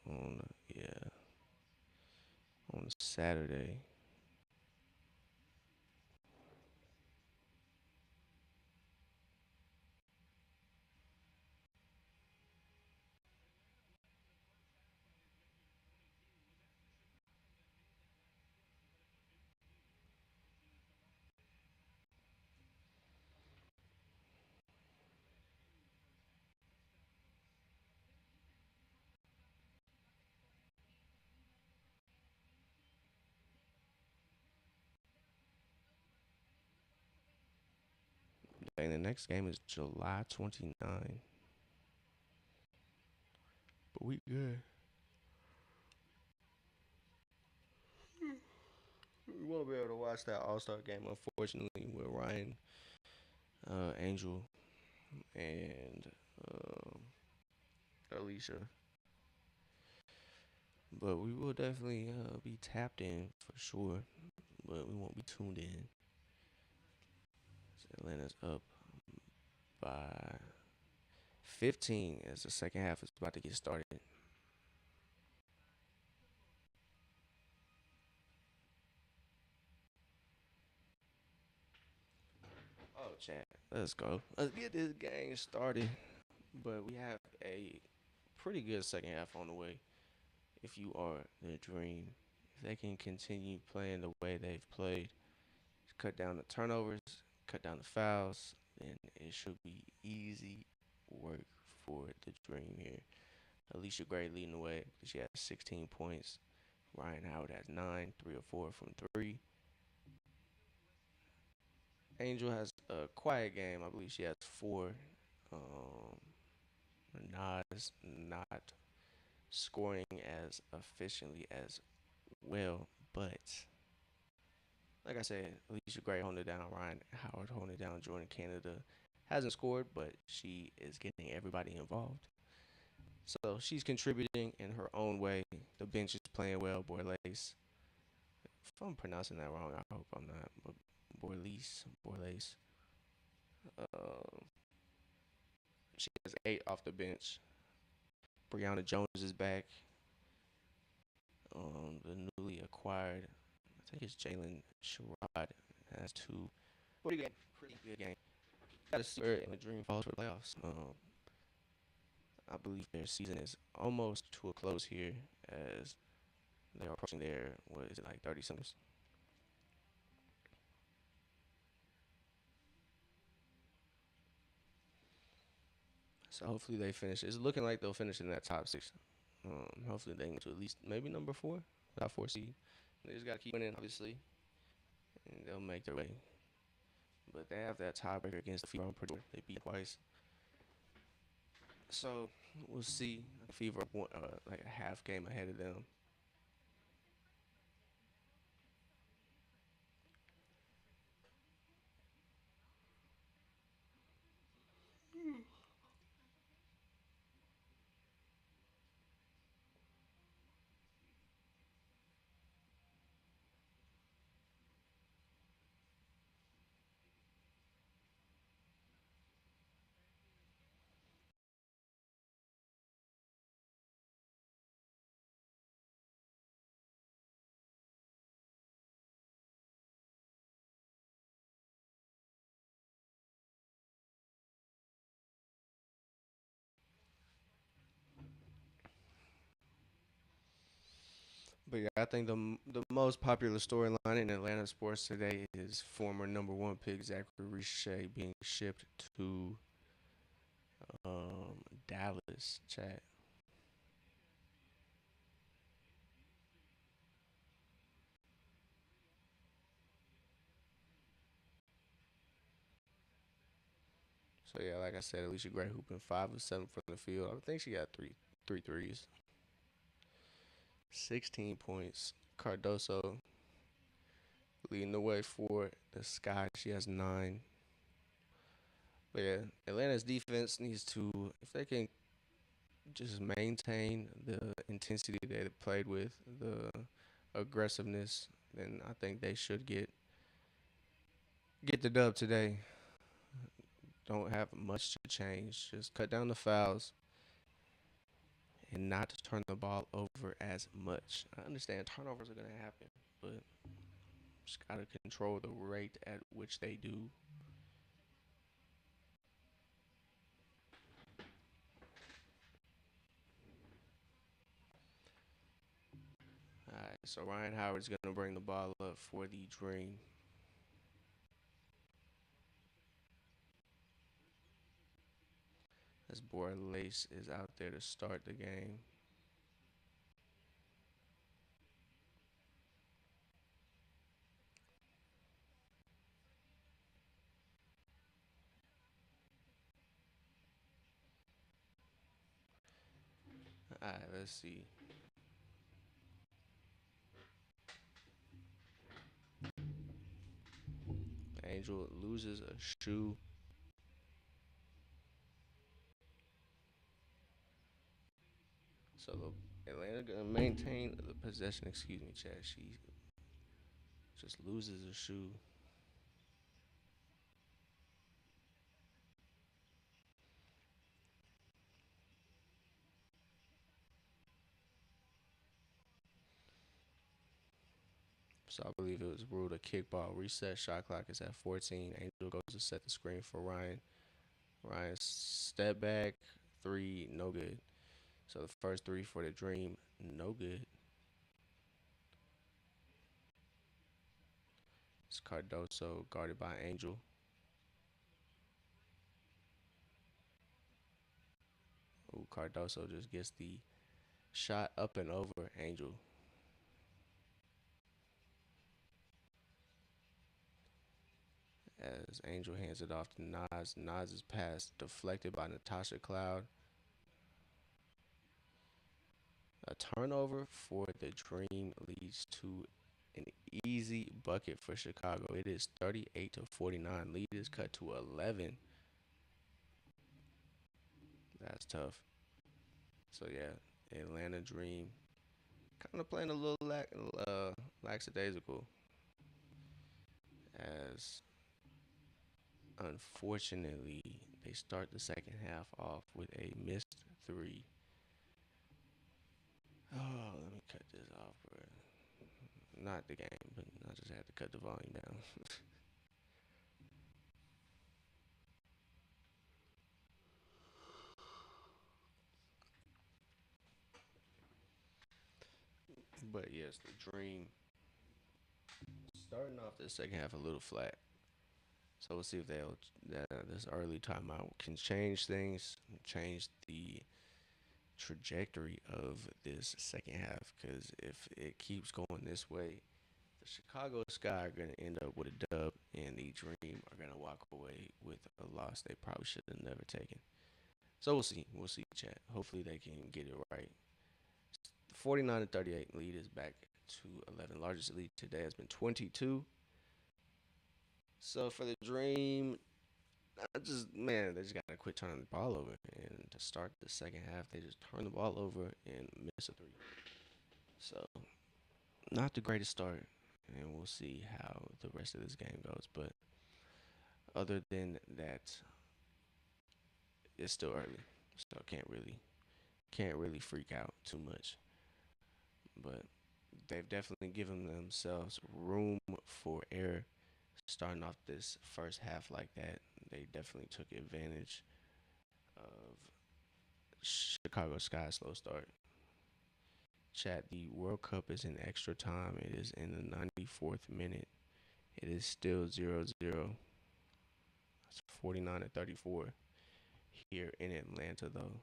on on Saturday. And the next game is July 29. But we good. We won't be able to watch that All Star game, unfortunately, with Ryan, Angel, and um, Alicia. But we will definitely be tapped in for sure. But we won't be tuned in. So Atlanta's up by 15 as the second half is about to get started. Oh, chat. Let's go. Let's get this game started. But we have a pretty good second half on the way. If you are the dream, if they can continue playing the way they've played, cut down the turnovers, cut down the fouls, then it should be easy work for the dream here. Alicia Gray leading the way. She has 16 points. Ryan Howard has 9, 3 or 4 from three. Angel has a quiet game. I believe she has 4. Um, Nas not scoring as efficiently as well, but like I said, Alicia Gray holding it down. Ryan Howard holding it down. Jordan Canada hasn't scored, but she is getting everybody involved. So she's contributing in her own way. The bench is playing well. Borlace. If I'm pronouncing that wrong, I hope I'm not. But Borlace. Um, she has 8 off the bench. Brianna Jones is back. The newly acquired, I think it's Jalen Sherrod, has 2. Pretty good, pretty good game. Got to see where the Dream falls for the playoffs. I believe their season is almost to a close here as they are approaching their, what is it, like 30 something. So hopefully they finish. It's looking like they'll finish in that top 6. Hopefully they can get to at least maybe number 4, top 4 seed. They just got to keep winning, obviously, and they'll make their way. But they have that tiebreaker against the Fever Purdue. They beat twice. So we'll see. Fever like a half game ahead of them. But yeah, I think the most popular storyline in Atlanta sports today is former number 1 pick Zachary Richey being shipped to Dallas. Chat. So yeah, like I said, Alicia Gray hooping 5 of 7 from the field. I think she got three threes. 16 points. Cardoso leading the way for the Sky. She has 9. But yeah, Atlanta's defense needs to, if they can just maintain the intensity they played with, the aggressiveness, then I think they should get the dub today. Don't have much to change. Just cut down the fouls and not to turn the ball over as much. I understand turnovers are going to happen, but just got to control the rate at which they do. All right, so Ryan Howard's going to bring the ball up for the Dream. As boy Lace is out there to start the game. All right, let's see. Angel loses a shoe. So the Atlanta gonna maintain the possession. Excuse me, Chad. She just loses a shoe. So I believe it was ruled a kickball. Reset. Shot clock is at 14. Angel goes to set the screen for Ryan. Ryan step back three, no good. So the first three for the Dream, no good. It's Cardoso guarded by Angel. Ooh, Cardoso just gets the shot up and over Angel as Angel hands it off to Nas. Nas's pass deflected by Natasha Cloud. A turnover for the Dream leads to an easy bucket for Chicago. It is 38 to 49. Lead is cut to 11. That's tough. So yeah, Atlanta Dream kind of playing a little lackadaisical as unfortunately they start the second half off with a missed three. Oh, let me cut this off, bro. Not the game, but I just had to cut the volume down. But yes, the Dream starting off the second half a little flat. So we'll see if they'll this early timeout can change things, change the trajectory of this second half. Because if it keeps going this way, the Chicago Sky are going to end up with a dub, and the Dream are going to walk away with a loss they probably should have never taken. So we'll see. We'll see, chat. Hopefully they can get it right. The 49 to 38 lead is back to 11. Largest lead today has been 22. So for the Dream, I just man, they just gotta quit turning the ball over. And to start the second half, they just turn the ball over and miss a three. So not the greatest start, and we'll see how the rest of this game goes. But other than that, it's still early, so can't really freak out too much. But they've definitely given themselves room for error. Starting off this first half like that, they definitely took advantage of Chicago Sky's slow start. Chat, the World Cup is in extra time. It is in the 94th minute. It is still 0-0. It's 49 to 34 here in Atlanta, though.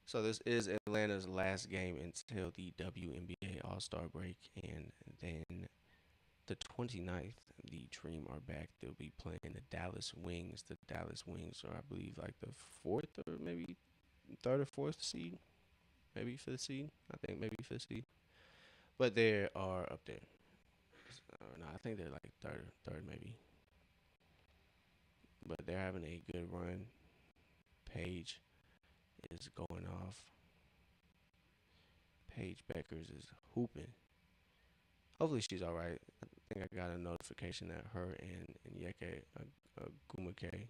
So this is Atlanta's last game until the WNBA All-Star break, and then the 29th, the Dream are back. They'll be playing the Dallas Wings. The Dallas Wings are, I believe, like the fourth or maybe third or fourth seed, maybe fifth seed. I think maybe fifth seed, but they are up there. No, I think they're like third maybe. But they're having a good run. Paige is going off. Paige Beckers is hooping. Hopefully she's all right. I think I got a notification that her and Yeke Gumake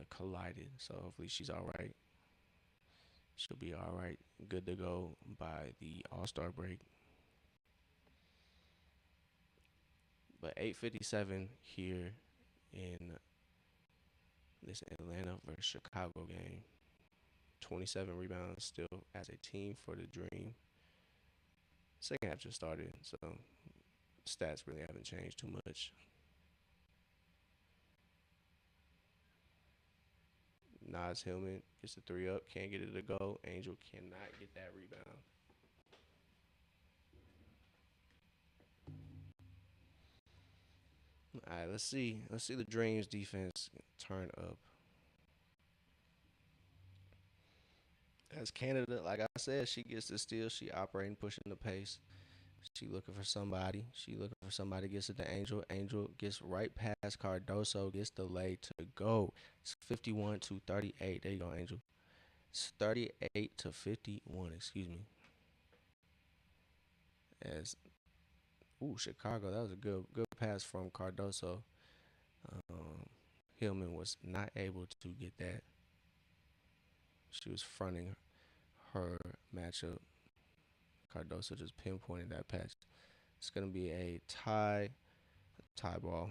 collided. So hopefully she's all right. She'll be all right, good to go by the All Star break. But 8:57 here in this Atlanta versus Chicago game. 27 rebounds still as a team for the Dream. Second half just started, so stats really haven't changed too much. Nas Hillman gets the three up, can't get it to go. Angel cannot get that rebound. All right, let's see. Let's see the Dreams defense turn up. As Canada, like I said, she gets the steal. She operating, pushing the pace. She looking for somebody. She looking for somebody. Gets it to Angel. Angel gets right past Cardoso. Gets the lay to go. It's 51 to 38. There you go, Angel. It's 38 to 51. Excuse me. As Chicago. That was a good pass from Cardoso. Um, Hillman was not able to get that. She was fronting her matchup. Cardoso just pinpointed that pass. It's gonna be a tie ball,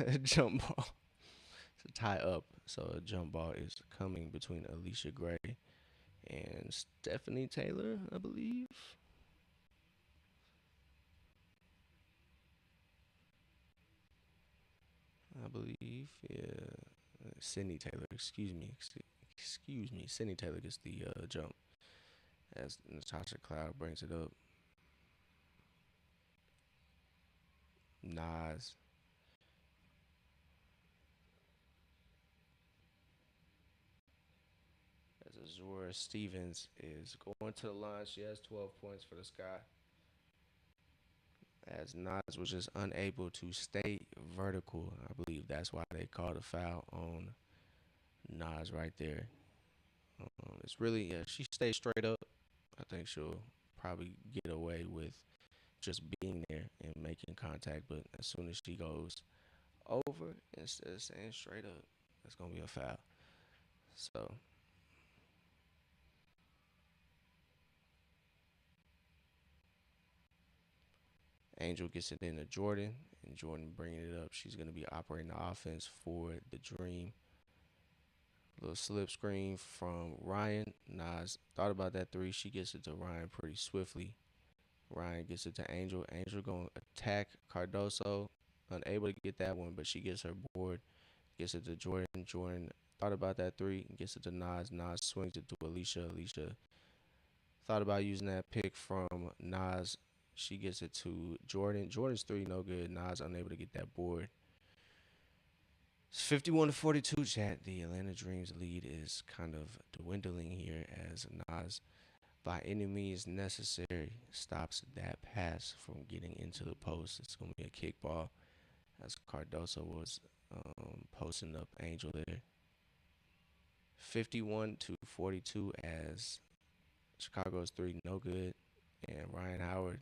a jump ball. It's a tie up. So a jump ball is coming between Alicia Gray and Stephanie Taylor, I believe. Yeah. Sydney Taylor, excuse me. Sydney Taylor gets the jump as Natasha Cloud brings it up. Nas as Azura Stevens is going to the line. She has 12 points for the Sky. As Nas was just unable to stay vertical. I believe that's why they called a foul on Nas right there. It's really, yeah, she stays straight up. I think she'll probably get away with just being there and making contact. But as soon as she goes over instead of staying straight up, it's going to be a foul. So Angel gets it into Jordan, and Jordan bringing it up. She's going to be operating the offense for the Dream. Little slip screen from Ryan. Nas thought about that three. She gets it to Ryan pretty swiftly. Ryan gets it to Angel. Angel going to attack Cardoso. Unable to get that one, but she gets her board. Gets it to Jordan. Jordan thought about that three. Gets it to Nas. Nas swings it to Alicia. Alicia thought about using that pick from Nas. She gets it to Jordan. Jordan's three no good. Nas unable to get that board. It's 51 to 42, chat. The Atlanta Dreams lead is kind of dwindling here as Nas, by any means necessary, stops that pass from getting into the post. It's going to be a kickball as Cardoso was posting up Angel there. 51 to 42 as Chicago's three no good, and Ryan Howard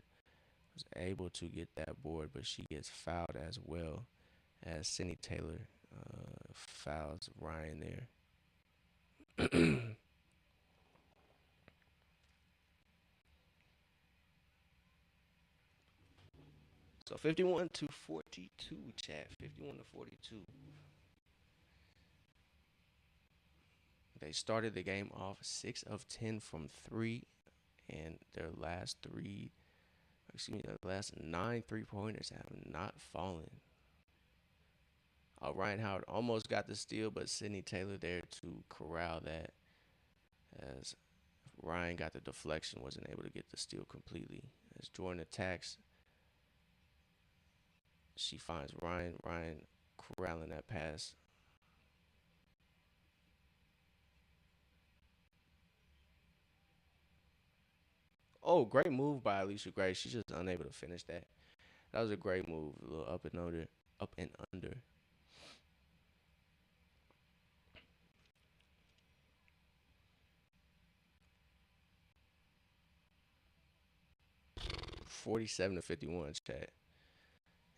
was able to get that board, but she gets fouled as well as Sydney Taylor fouls Ryan there. So 51 to 42, chat. 51 to 42. They started the game off 6 of 10 from three, and their last their last 9 3-pointers have not fallen. Ryan Howard almost got the steal, but Sydney Taylor there to corral that as Ryan got the deflection, wasn't able to get the steal completely. As Jordan attacks, she finds Ryan. Ryan corralling that pass. Oh, great move by Alicia Gray. She's just unable to finish that. That was a great move. A little up and under. Up and under. 47 to 51, chat.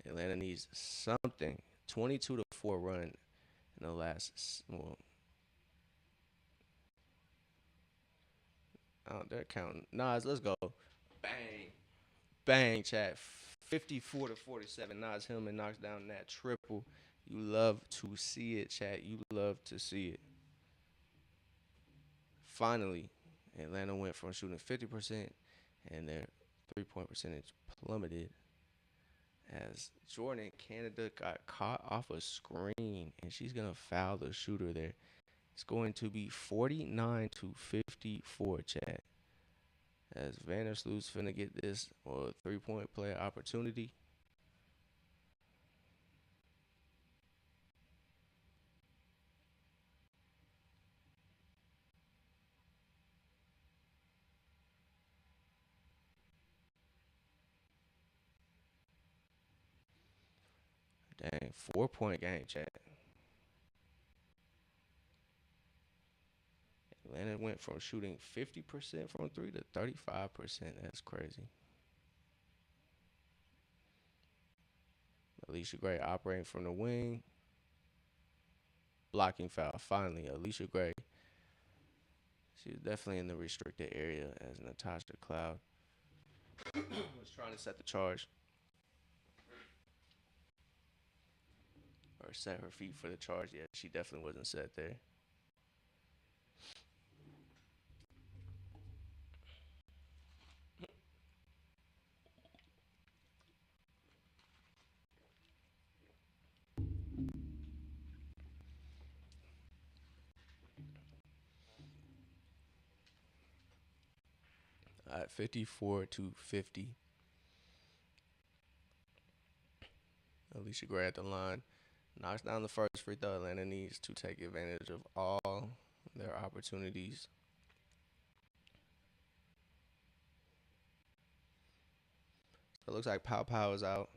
Atlanta needs something. 22 to 4 run in the last. Well, they're counting. Nas, let's go. Bang, bang, chat. 54 to 47. Nas Hillman knocks down that triple. You love to see it, chat. You love to see it. Finally, Atlanta went from shooting 50% and their 3-point percentage plummeted as Jordan Canada got caught off a screen and she's going to foul the shooter there. It's going to be 49 to 54, chat. As Vandersloot's finna get this 3-point play opportunity. Dang, 4-point game, chat. Atlanta went from shooting 50% from three to 35%. That's crazy. Alicia Gray operating from the wing. Blocking foul. Finally, Alicia Gray. She was definitely in the restricted area as Natasha Cloud was trying to set the charge or set her feet for the charge. Yeah, she definitely wasn't set there. At 54 to 50. Alicia Gray at the line. Knocks down the first free throw. Atlanta needs to take advantage of all their opportunities. So it looks like Pow Pow is out.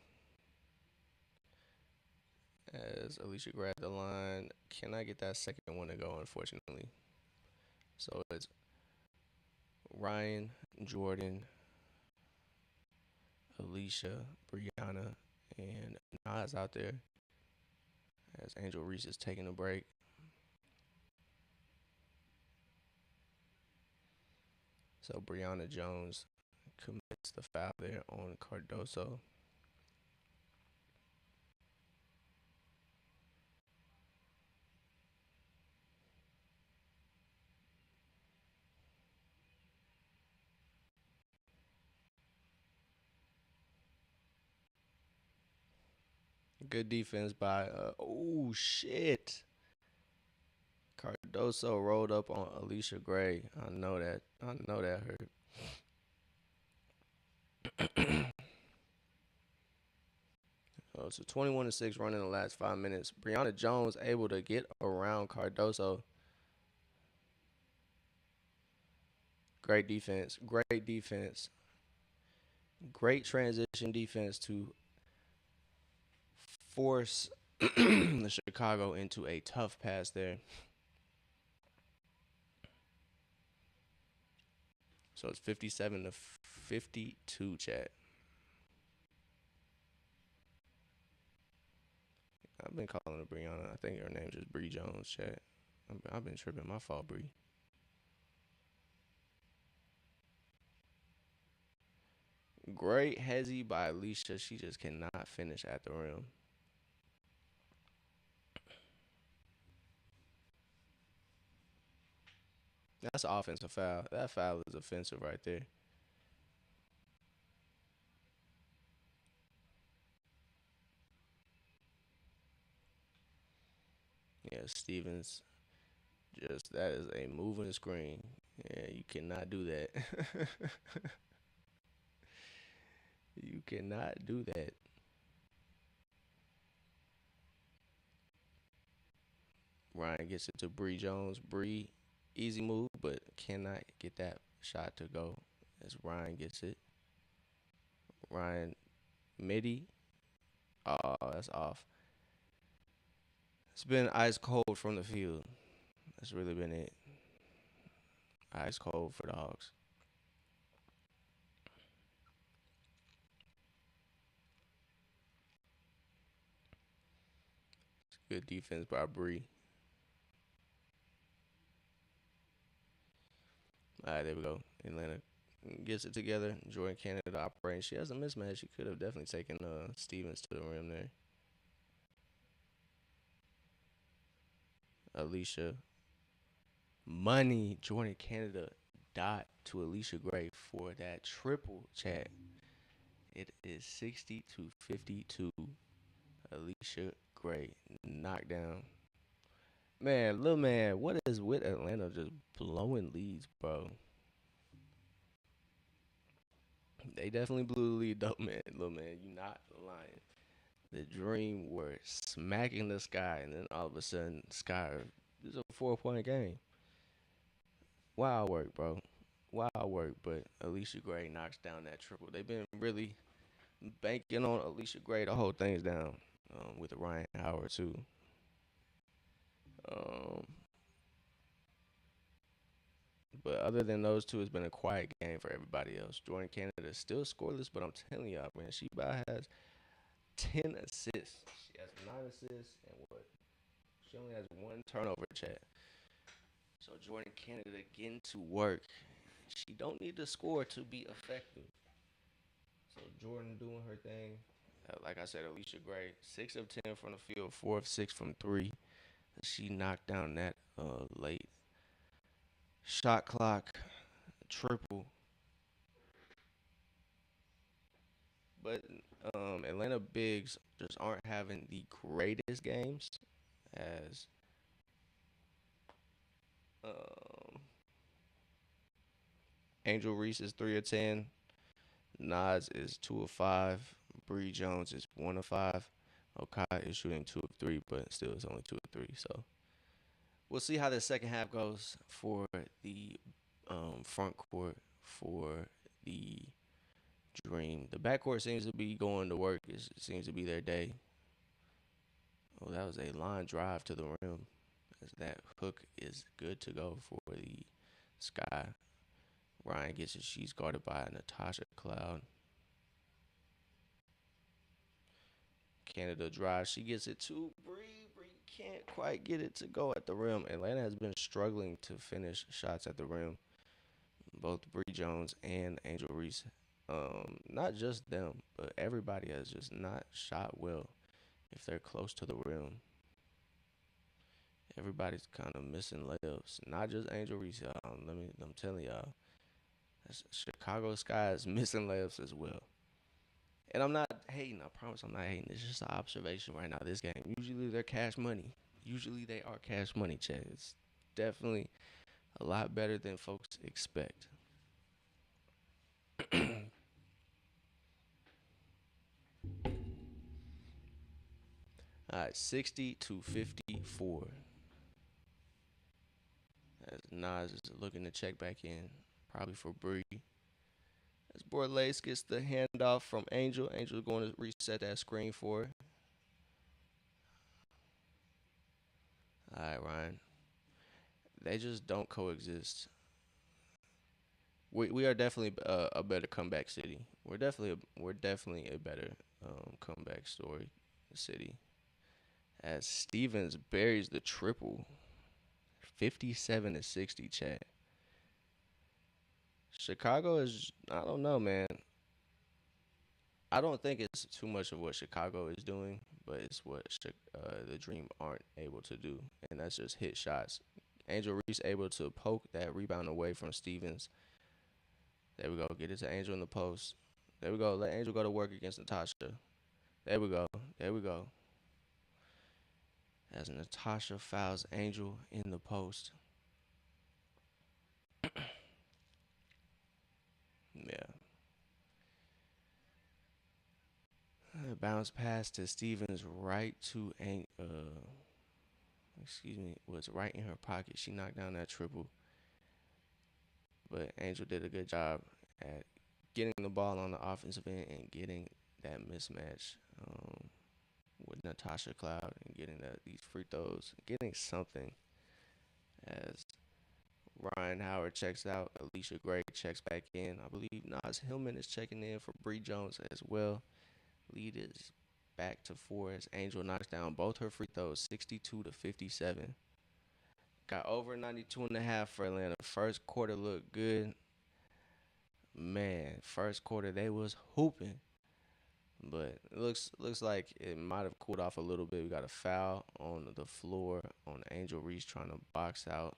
As Alicia Gray at the line. Can I get that second one to go, unfortunately? So it's Ryan, Jordan, Alicia, Brianna, and Nas out there as Angel Reese is taking a break. So Brianna Jones commits the foul there on Cardoso. Good defense by oh shit. Cardoso rolled up on Alicia Gray. I know that. I know that hurt. So 21 to 6 running in the last 5 minutes. Brianna Jones able to get around Cardoso. Great defense. Great defense. Great transition defense to force the Chicago into a tough pass there. So it's 57 to 52, chat. I've been calling her Brianna. I think her name's just Bree Jones, chat. I've been tripping. My fault, Bree. Great hezzy by Alicia. She just cannot finish at the rim. That's an offensive foul. That foul is offensive right there. Yeah, Stevens. Just that is a moving screen. Yeah, you cannot do that. You cannot do that. Ryan gets it to Bree Jones. Bree, easy move, but cannot get that shot to go as Ryan gets it. Ryan, midi. Oh, that's off. It's been ice cold from the field. That's really been it. Ice cold for the Hawks. Good defense by Bree. All right, there we go. Atlanta gets it together. Jordan Canada operating. She has a mismatch. She could have definitely taken Stevens to the rim there. Alicia money. Jordan Canada dot to Alicia Gray for that triple chat. It is 60 to 52. Alicia Gray knockdown. Man, little man, what is with Atlanta just blowing leads, bro? They definitely blew the lead, though, man. Little man, you not lying. The Dream were smacking the Sky, and then all of a sudden, Sky is a 4 point game. Wild work, bro. Wild work, but Alicia Gray knocks down that triple. They've been really banking on Alicia Gray. The whole thing's down with Ryan Howard, too. Um, but other than those two, it's been a quiet game for everybody else. Jordan Canada is still scoreless, but I'm telling y'all, man, she about has 10 assists. She has 9 assists and what? She only has one turnover, chat. So Jordan Canada getting to work. She don't need to score to be effective. So Jordan doing her thing. Like I said, Alicia Gray, 6 of 10 from the field, 4 of 6 from three. She knocked down that late shot clock triple. But Atlanta bigs just aren't having the greatest games as um, Angel Reese is 3 of 10, Nas is 2 of 5, Bree Jones is 1 of 5, Okai is shooting 2 of 3, but still it's only 2 of 3. So we'll see how the second half goes for the front court for the Dream. The backcourt seems to be going to work. It seems to be their day. Oh, that was a line drive to the rim. As that hook is good to go for the Sky. Ryan gets it. She's guarded by Natasha Cloud. Canada drives. She gets it to Bree. Bree can't quite get it to go at the rim. Atlanta has been struggling to finish shots at the rim. Both Bree Jones and Angel Reese. Not just them, but everybody has just not shot well if they're close to the rim. Everybody's kind of missing layups. Not just Angel Reese, y'all. I'm telling y'all. Chicago Sky is missing layups as well. And I'm not hating. I promise I'm not hating. It's just an observation right now. This game. Usually they're cash money. Usually they are cash money, Chad. It's definitely a lot better than folks expect. All right, 60 to 54. As Nas is looking to check back in, probably for Bree. As Borlace gets the handoff from Angel. Angel going to reset that screen for her. All right, Ryan. They just don't coexist. We are definitely a better comeback city. We're definitely a better comeback story city. As Stevens buries the triple, 57 to 60. Chat. Chicago is, I don't know, man. I don't think it's too much of what Chicago is doing, but it's what the Dream aren't able to do, and that's just hit shots. Angel Reese able to poke that rebound away from Stevens. There we go. Get it to Angel in the post. There we go. Let Angel go to work against Natasha. There we go. There we go. As Natasha fouls Angel in the post. Yeah. Bounce pass to Stevens right to excuse me, was right in her pocket. She knocked down that triple. But Angel did a good job at getting the ball on the offensive end and getting that mismatch with Natasha Cloud and getting these free throws, getting something as Ryan Howard checks out. Alicia Gray checks back in. I believe Nas Hillman is checking in for Bree Jones as well. Lead is back to four as Angel knocks down both her free throws, 62 to 57. Got over 92 and a half for Atlanta. First quarter looked good. Man, first quarter they was hooping. But it looks like it might have cooled off a little bit. We got a foul on the floor on Angel Reese trying to box out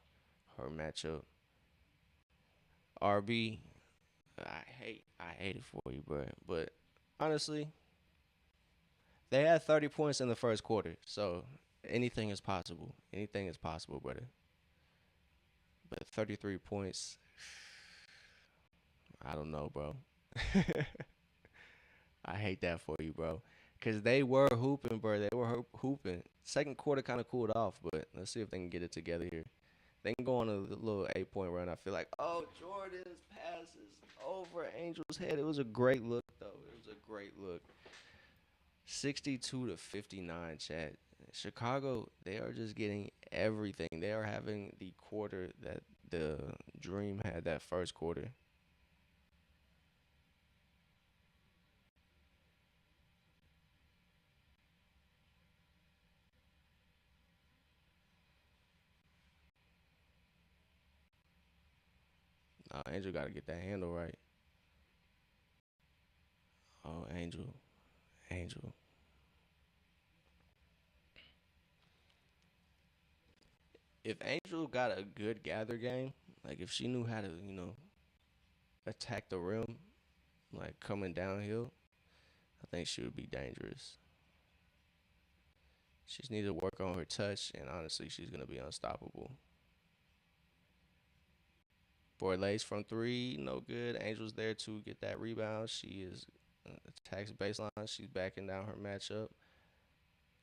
her matchup. RB, I hate it for you, bro. But honestly, they had 30 points in the first quarter, so anything is possible. Anything is possible, brother. But 33 points, I don't know, bro. I hate that for you, bro. Cause they were hooping, bro. They were hooping. Second quarter kind of cooled off, but let's see if they can get it together here. They can go on a little 8 point run. I feel like, oh, Jordan's passes over Angel's head. It was a great look, though. It was a great look. 62 to 59, Chad. Chicago, they are just getting everything. They are having the quarter that the Dream had that first quarter. Angel got to get that handle right. Oh, Angel, Angel. If Angel got a good gather game, like if she knew how to, attack the rim, like coming downhill, I think she would be dangerous. She just needs to work on her touch, and honestly, she's gonna be unstoppable. Borlace from three, no good. Angel's there to get that rebound. She is attacks baseline. She's backing down her matchup.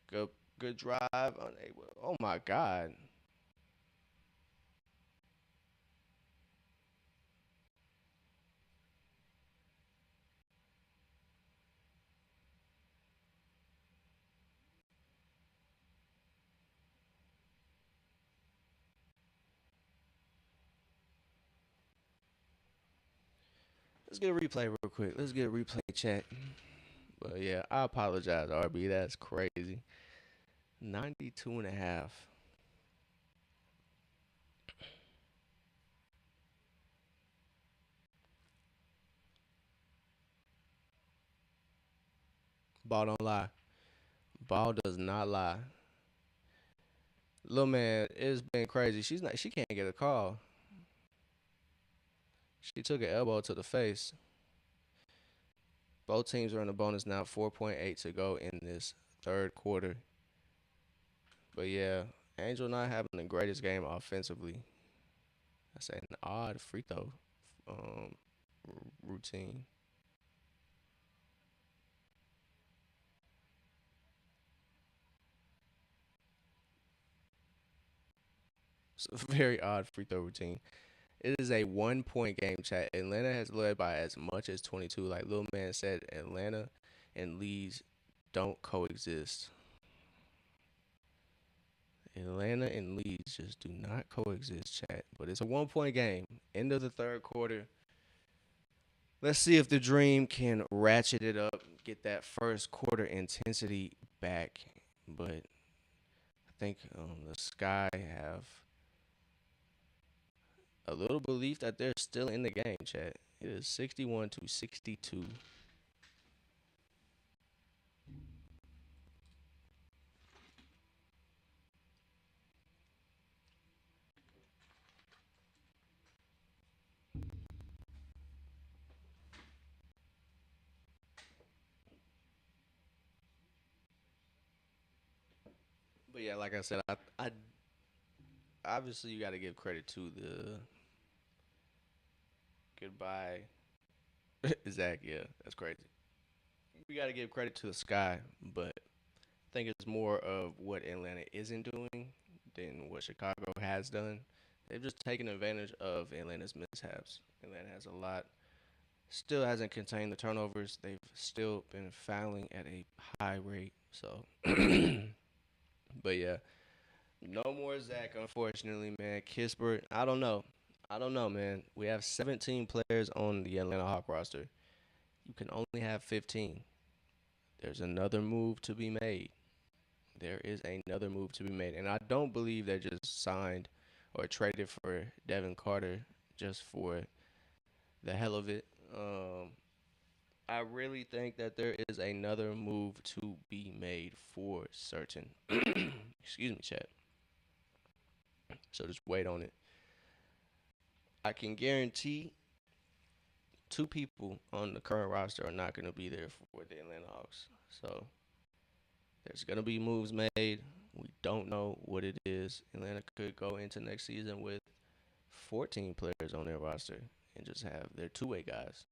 Good, good drive. Unable. Oh my God. Let's get a replay real quick. Let's get a replay chat. But yeah, I apologize, RB. That's crazy. 92 and a half. Ball don't lie. Ball does not lie. Little man, it's been crazy. She can't get a call. She took an elbow to the face. Both teams are in the bonus now. 4.8 to go in this third quarter. But yeah, Angel not having the greatest game offensively. That's an odd free throw um, routine. It's a very odd free throw routine. It is a 1 point game, chat. Atlanta has led by as much as 22. Like Lil Man said, Atlanta and Leeds don't coexist. Atlanta and Leeds just do not coexist, chat. But it's a 1 point game. End of the third quarter. Let's see if the Dream can ratchet it up, get that first quarter intensity back. But I think the Sky have a little belief that they're still in the game, chat. It is 61 to 62. But yeah, like I said, I obviously you got to give credit to the goodbye, Zach. Yeah, that's crazy. We got to give credit to the Sky, but I think it's more of what Atlanta isn't doing than what Chicago has done. They've just taken advantage of Atlanta's mishaps. Atlanta has a lot, still hasn't contained the turnovers. They've still been fouling at a high rate. So, but yeah, no more Zach, unfortunately, man. Kispert, I don't know. I don't know, man. We have 17 players on the Atlanta Hawk roster. You can only have 15. There's another move to be made. There is another move to be made, and I don't believe they just signed or traded for Devin Carter just for the hell of it. I really think that there is another move to be made for certain. Excuse me, chat. So just wait on it. I can guarantee two people on the current roster are not going to be there for the Atlanta Hawks. So there's going to be moves made. We don't know what it is. Atlanta could go into next season with 14 players on their roster and just have their two-way guys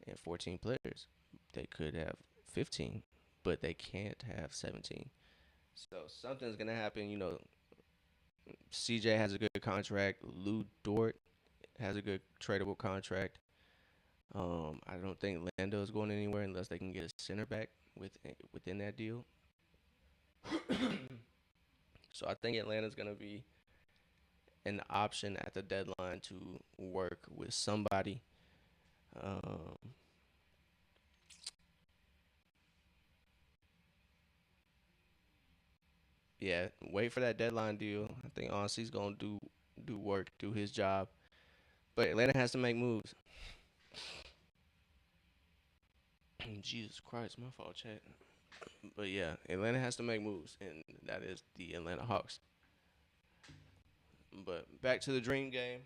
and 14 players. They could have 15, but they can't have 17. So something's going to happen. CJ has a good contract. Lou Dort has a good tradable contract. I don't think Lando is going anywhere unless they can get a center back within that deal. So I think Atlanta's going to be an option at the deadline to work with somebody. Um, yeah, wait for that deadline deal. I think honestly he's going to do work, do his job. But Atlanta has to make moves. Jesus Christ, my fault, chat. But yeah, Atlanta has to make moves, and that is the Atlanta Hawks. But back to the dream game.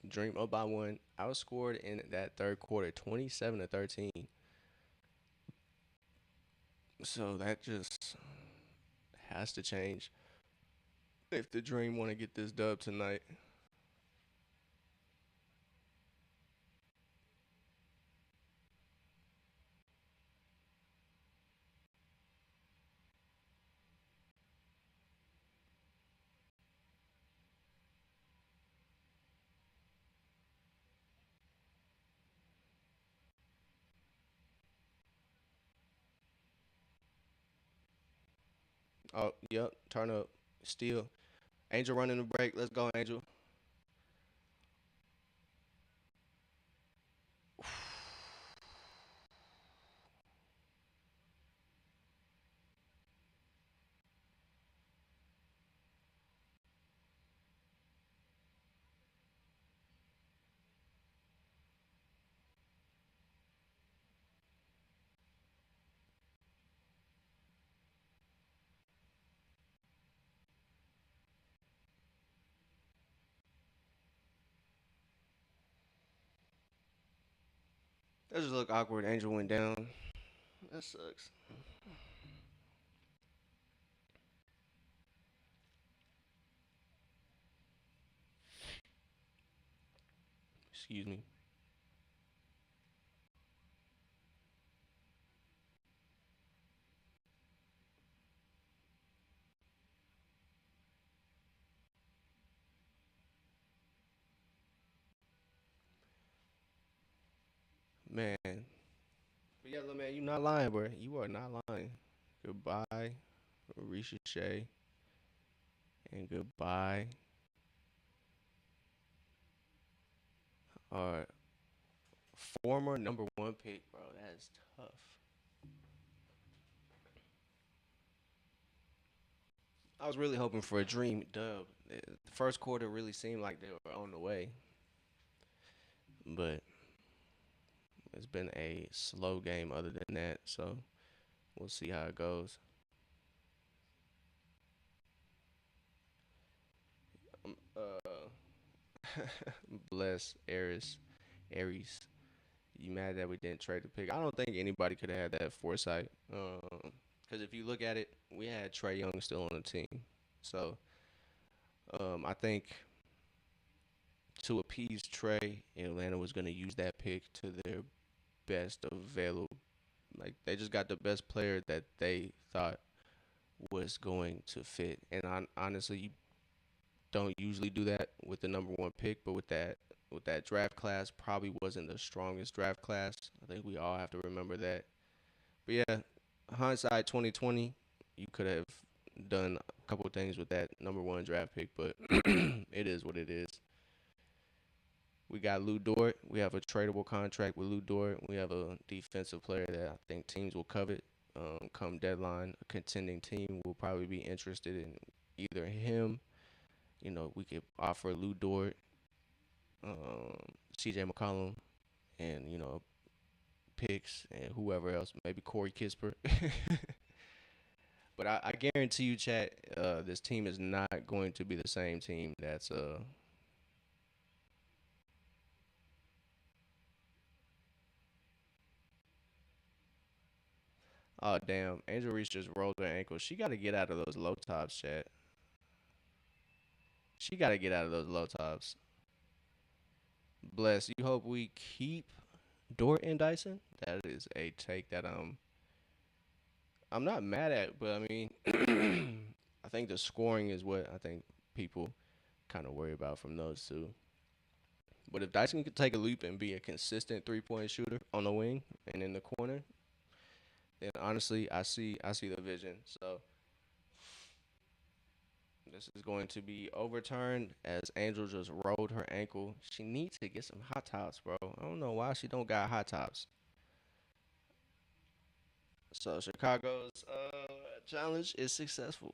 Dream up by one. Outscored in that third quarter, 27-13. So that just has to change if the Dream want to get this dub tonight. Oh, yep. Turn up. Steal. Angel running the break. Let's go, Angel. That just look awkward. Angel went down. That sucks. Excuse me. Man. But yeah, look, man, you not lying, bro. You are not lying. Goodbye, Ricochet. And goodbye, our former number one pick, bro. That is tough. I was really hoping for a dream dub. The first quarter really seemed like they were on the way, but it's been a slow game other than that. So we'll see how it goes. Bless Aries. You mad that we didn't trade the pick? I don't think anybody could have had that foresight. Because if you look at it, we had Trey Young still on the team. So I think to appease Trey, Atlanta was going to use that pick to their best available. Like they just got the best player that they thought was going to fit. And honestly, you don't usually do that with the number one pick, but with that draft class, probably wasn't the strongest draft class. I think we all have to remember that. But yeah, hindsight 2020, you could have done a couple of things with that number one draft pick, but it is what it is. We got Lou Dort. We have a tradable contract with Lou Dort. We have a defensive player that I think teams will covet. Come deadline, a contending team will probably be interested in either him. We could offer Lou Dort, C.J. McCollum, and picks and whoever else, maybe Corey Kispert. But I guarantee you, chat, this team is not going to be the same team that's oh damn, Angel Reese just rolled her ankle. She got to get out of those low tops, chat. She got to get out of those low tops. Bless. You hope we keep Dort and Dyson. That is a take that I'm not mad at, but I mean, I think the scoring is what I think people kind of worry about from those two. But if Dyson could take a leap and be a consistent 3-point shooter on the wing and in the corner, then honestly, I see the vision. So this is going to be overturned as Angel just rolled her ankle. She needs to get some hot tops, bro. I don't know why she don't got hot tops. So Chicago's challenge is successful.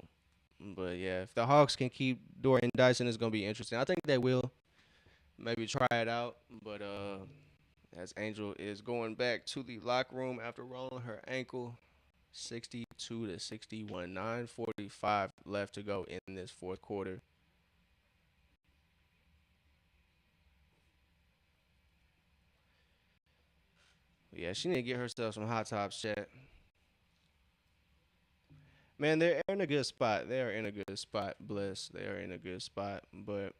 But yeah, if the Hawks can keep Dorian Dyson, it's gonna be interesting. I think they will maybe try it out. But as Angel is going back to the locker room after rolling her ankle, 62 to 61, 9:45 left to go in this fourth quarter. Yeah, she need to get herself some hot tops, chat. Man, they're in a good spot. They are in a good spot. Bless. They are in a good spot. But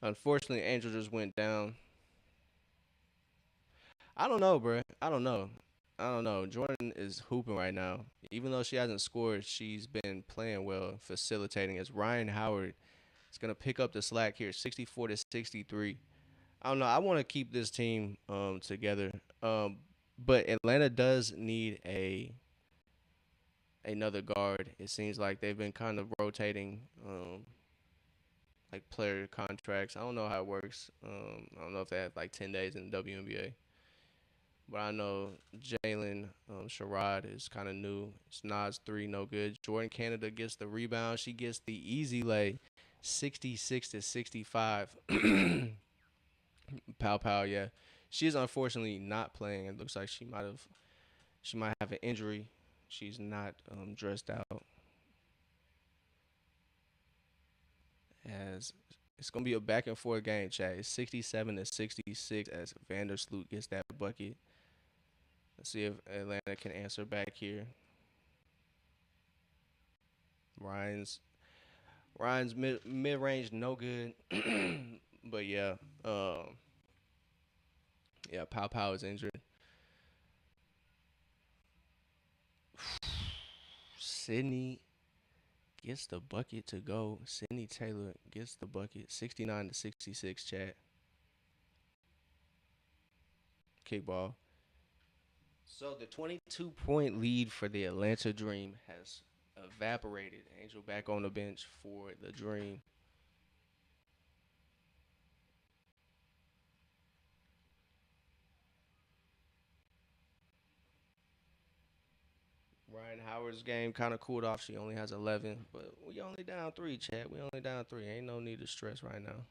unfortunately, Angel just went down. I don't know, bro. I don't know. I don't know. Jordan is hooping right now. Even though she hasn't scored, she's been playing well, facilitating. As Ryan Howard is gonna pick up the slack here, 64 to 63. I don't know. I want to keep this team together. But Atlanta does need another guard. It seems like they've been kind of rotating like player contracts. I don't know how it works. I don't know if they have like 10 days in the WNBA. But I know Jalen Sherrod is kind of new. It's Nas three, no good. Jordan Canada gets the rebound. She gets the easy lay, 66 to 65. Pow pow, yeah. She is unfortunately not playing. It looks like she might have an injury. She's not dressed out. As it's gonna be a back and forth game, chat. It's 67 to 66 as Vandersloot gets that bucket. Let's see if Atlanta can answer back here. Ryan's Ryan's mid range no good, but yeah, yeah. Pow Pow is injured. Sydney gets the bucket to go. Sydney Taylor gets the bucket. 69 to 66. Chat kickball. So the 22-point lead for the Atlanta Dream has evaporated. Angel back on the bench for the Dream. Ryan Howard's game kind of cooled off. She only has 11, but we only down three, Chad. We only down three. Ain't no need to stress right now.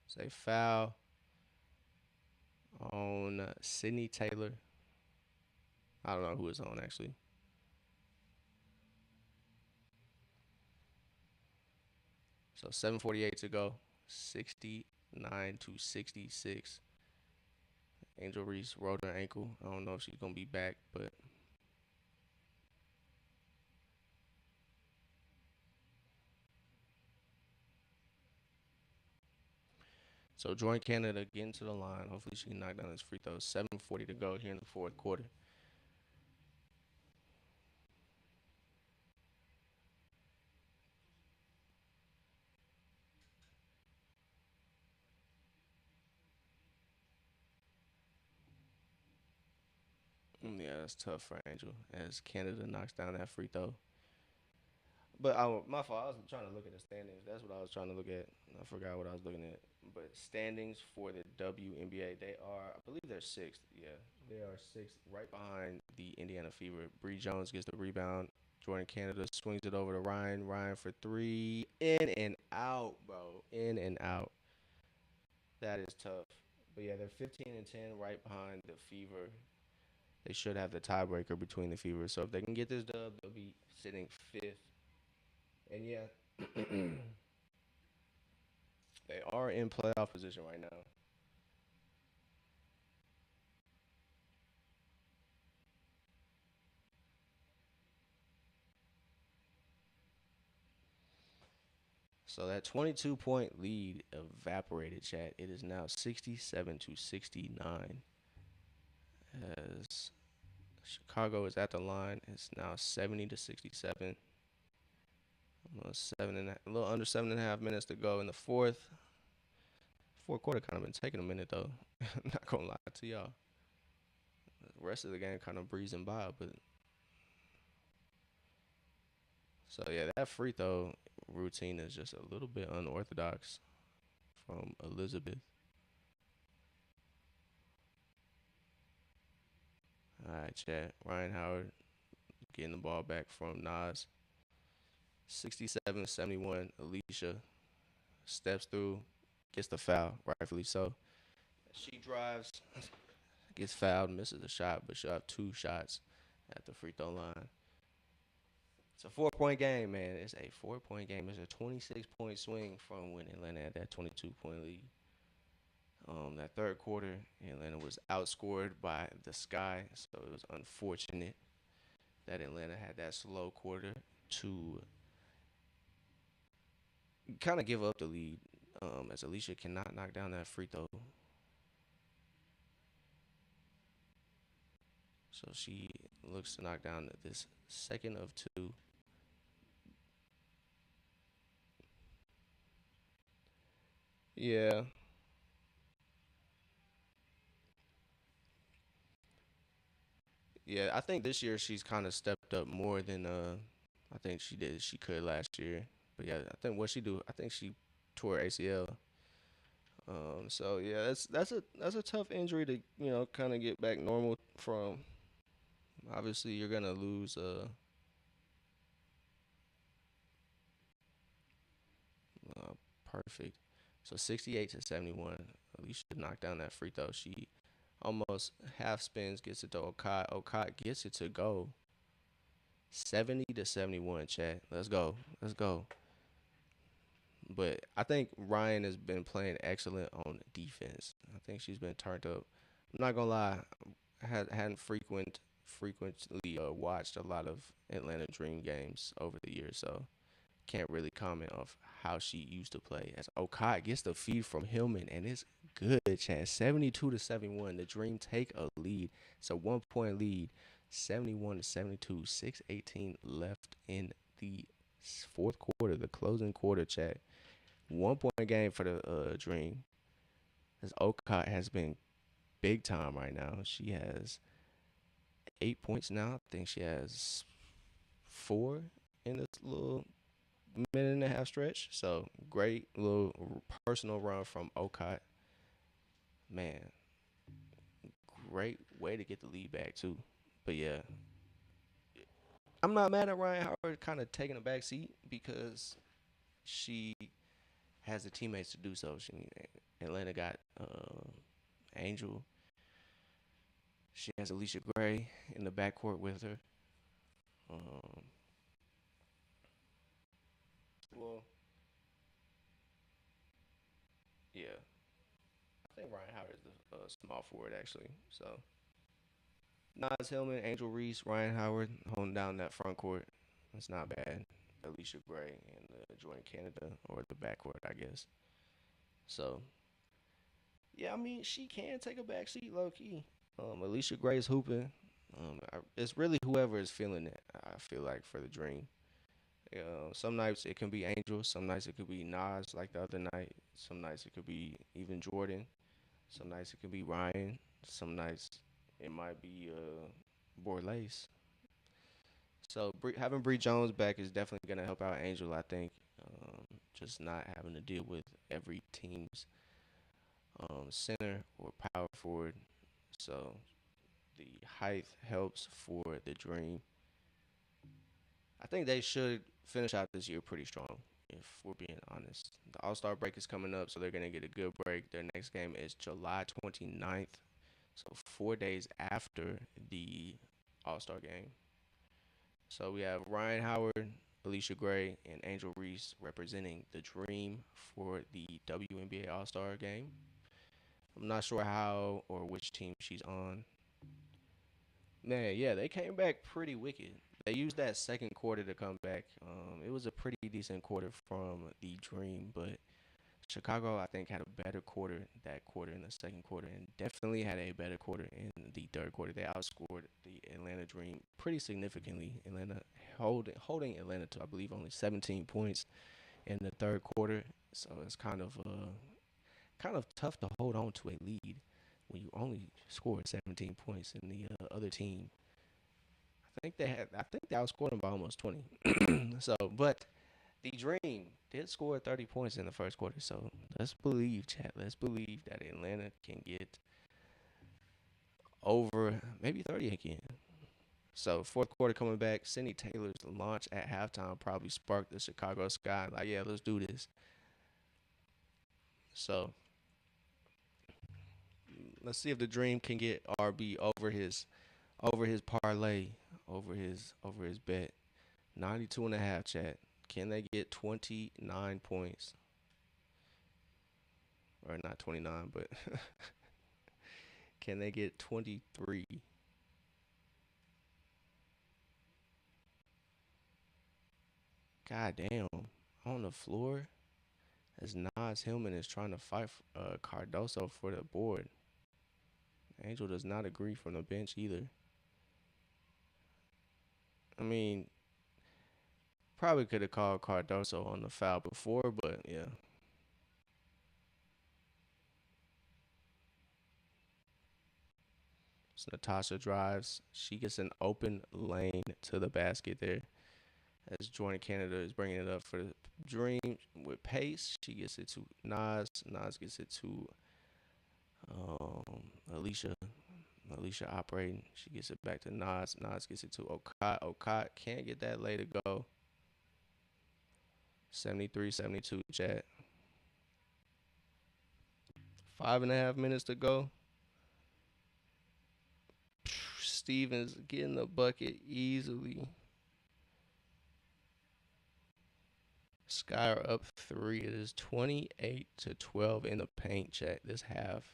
Say foul on Sydney Taylor. I don't know who it's on actually. So 7:48 to go. 69 to 66. Angel Reese rolled her ankle. I don't know if she's gonna be back, but so Jordan Canada getting to the line. Hopefully she can knock down this free throw. 7:40 to go here in the fourth quarter. Yeah, that's tough for Angel as Canada knocks down that free throw. But my fault. I was trying to look at the standings. That's what I was trying to look at. I forgot what I was looking at. But standings for the WNBA, they are, I believe they're sixth. Yeah, they are sixth, right behind the Indiana Fever. Bree Jones gets the rebound. Jordan Canada swings it over to Ryan. Ryan for three, in and out, bro. In and out. That is tough. But yeah, they're 15 and 10, right behind the Fever. They should have the tiebreaker between the Fever. So if they can get this dub, they'll be sitting fifth. And yeah, they are in playoff position right now. So that 22-point lead evaporated, chat. It is now 67 to 69 as Chicago is at the line. It's now 70 to 67. Almost a little under 7.5 minutes to go in the fourth. Fourth quarter kind of been taking a minute though. Not gonna lie to y'all. The rest of the game kind of breezing by, but so yeah, that free throw routine is just a little bit unorthodox from Elizabeth. All right, chat. Ryan Howard getting the ball back from Nas. 67-71. Alicia steps through, gets the foul, rightfully so. She drives, gets fouled, misses a shot, but she'll have two shots at the free throw line. It's a 4 point game, man. It's a 4 point game. It's a 26-point swing from when Atlanta had that 22-point lead. That third quarter, Atlanta was outscored by the Sky, so it was unfortunate that Atlanta had that slow quarter to kind of give up the lead. As Alicia cannot knock down that free throw, so she looks to knock down this second of two. Yeah, yeah. I think this year she's kind of stepped up more than I think she could last year. But yeah, I think what she do, I think she tore ACL. So yeah, that's a tough injury to kind of get back normal from. Obviously, you're gonna lose. Uh Perfect. So 68-71. Alicia knocked down that free throw. She almost half spins, gets it to Okai. Okai gets it to go. 70-71. Chat. Let's go. Let's go. But I think Ryan has been playing excellent on defense. I think she's been turned up. I'm not gonna lie, hadn't frequently watched a lot of Atlanta Dream games over the years, so can't really comment of how she used to play. As Okai gets the feed from Hillman, and it's good, chance. 72-71. The Dream take a lead. It's a 1 point lead. 71-72. 6:18 left in the fourth quarter, the closing quarter, chat. 1 point game for the Dream. As Okai has been big time right now. She has 8 points now. I think she has four in this little minute and a half stretch. So great little personal run from Okai. Man, great way to get the lead back too. But yeah, I'm not mad at Ryan Howard kind of taking a back seat because she has the teammates to do so. Atlanta got Angel. She has Alicia Gray in the backcourt with her. Um, well, yeah, I think Ryan Howard is the small forward actually. So Nas Hillman, Angel Reese, Ryan Howard holding down that front court. That's not bad. Alicia Gray and Jordan Canada or the backcourt, I guess. So yeah, I mean she can take a back seat low key. Alicia Gray is hooping. It's really whoever is feeling it. I feel like for the Dream. Some nights it can be Angel. Some nights it could be Nas, like the other night. Some nights it could be even Jordan. Some nights it could be Ryan. Some nights it might be Borlace. So having Bree Jones back is definitely gonna help out Angel. I think just not having to deal with every team's center or power forward. So the height helps for the Dream. I think they should finish out this year pretty strong, if we're being honest. The All Star break is coming up, so they're going to get a good break. Their next game is July 29th, so 4 days after the All Star game. So we have Ryan Howard, Alicia Gray, and Angel Reese representing the Dream for the WNBA All Star game. I'm not sure how or which team she's on. Man, yeah, they came back pretty wicked. They used that second quarter to come back. It was a pretty decent quarter from the Dream, but Chicago, I think, had a better quarter that quarter in the second quarter, and definitely had a better quarter in the third quarter. They outscored the Atlanta Dream pretty significantly. Atlanta holding Atlanta to, I believe, only 17 points in the third quarter. So it's kind of tough to hold on to a lead when you only scored 17 points in the other team. I think they outscored them by almost 20. So, but the Dream did score 30 points in the first quarter. So let's believe, chat. Let's believe that Atlanta can get over maybe 30 again. So fourth quarter coming back, Cindy Taylor's launch at halftime probably sparked the Chicago sky. Like, yeah, let's do this. So let's see if the Dream can get RB over his parlay, over his bet. 92 and a half, chat. Can they get 29 points? Or not 29, but can they get 23? God damn. On the floor as Nas Hillman is trying to fight Cardoso for the board. Angel does not agree from the bench either. I mean, probably could have called Cardoso on the foul before, but yeah. So Natasha drives. She gets an open lane to the basket there. As Jordan Canada is bringing it up for the Dream with pace. She gets it to Nas. Nas gets it to um, Alicia. Alicia operating. She gets it back to Nas. Nas gets it to Okat. Okat can't get that lay to go. 73-72, chat. 5.5 minutes to go. Stevens getting the bucket easily. Sky are up three. It is 28-12 in the paint, chat. This half.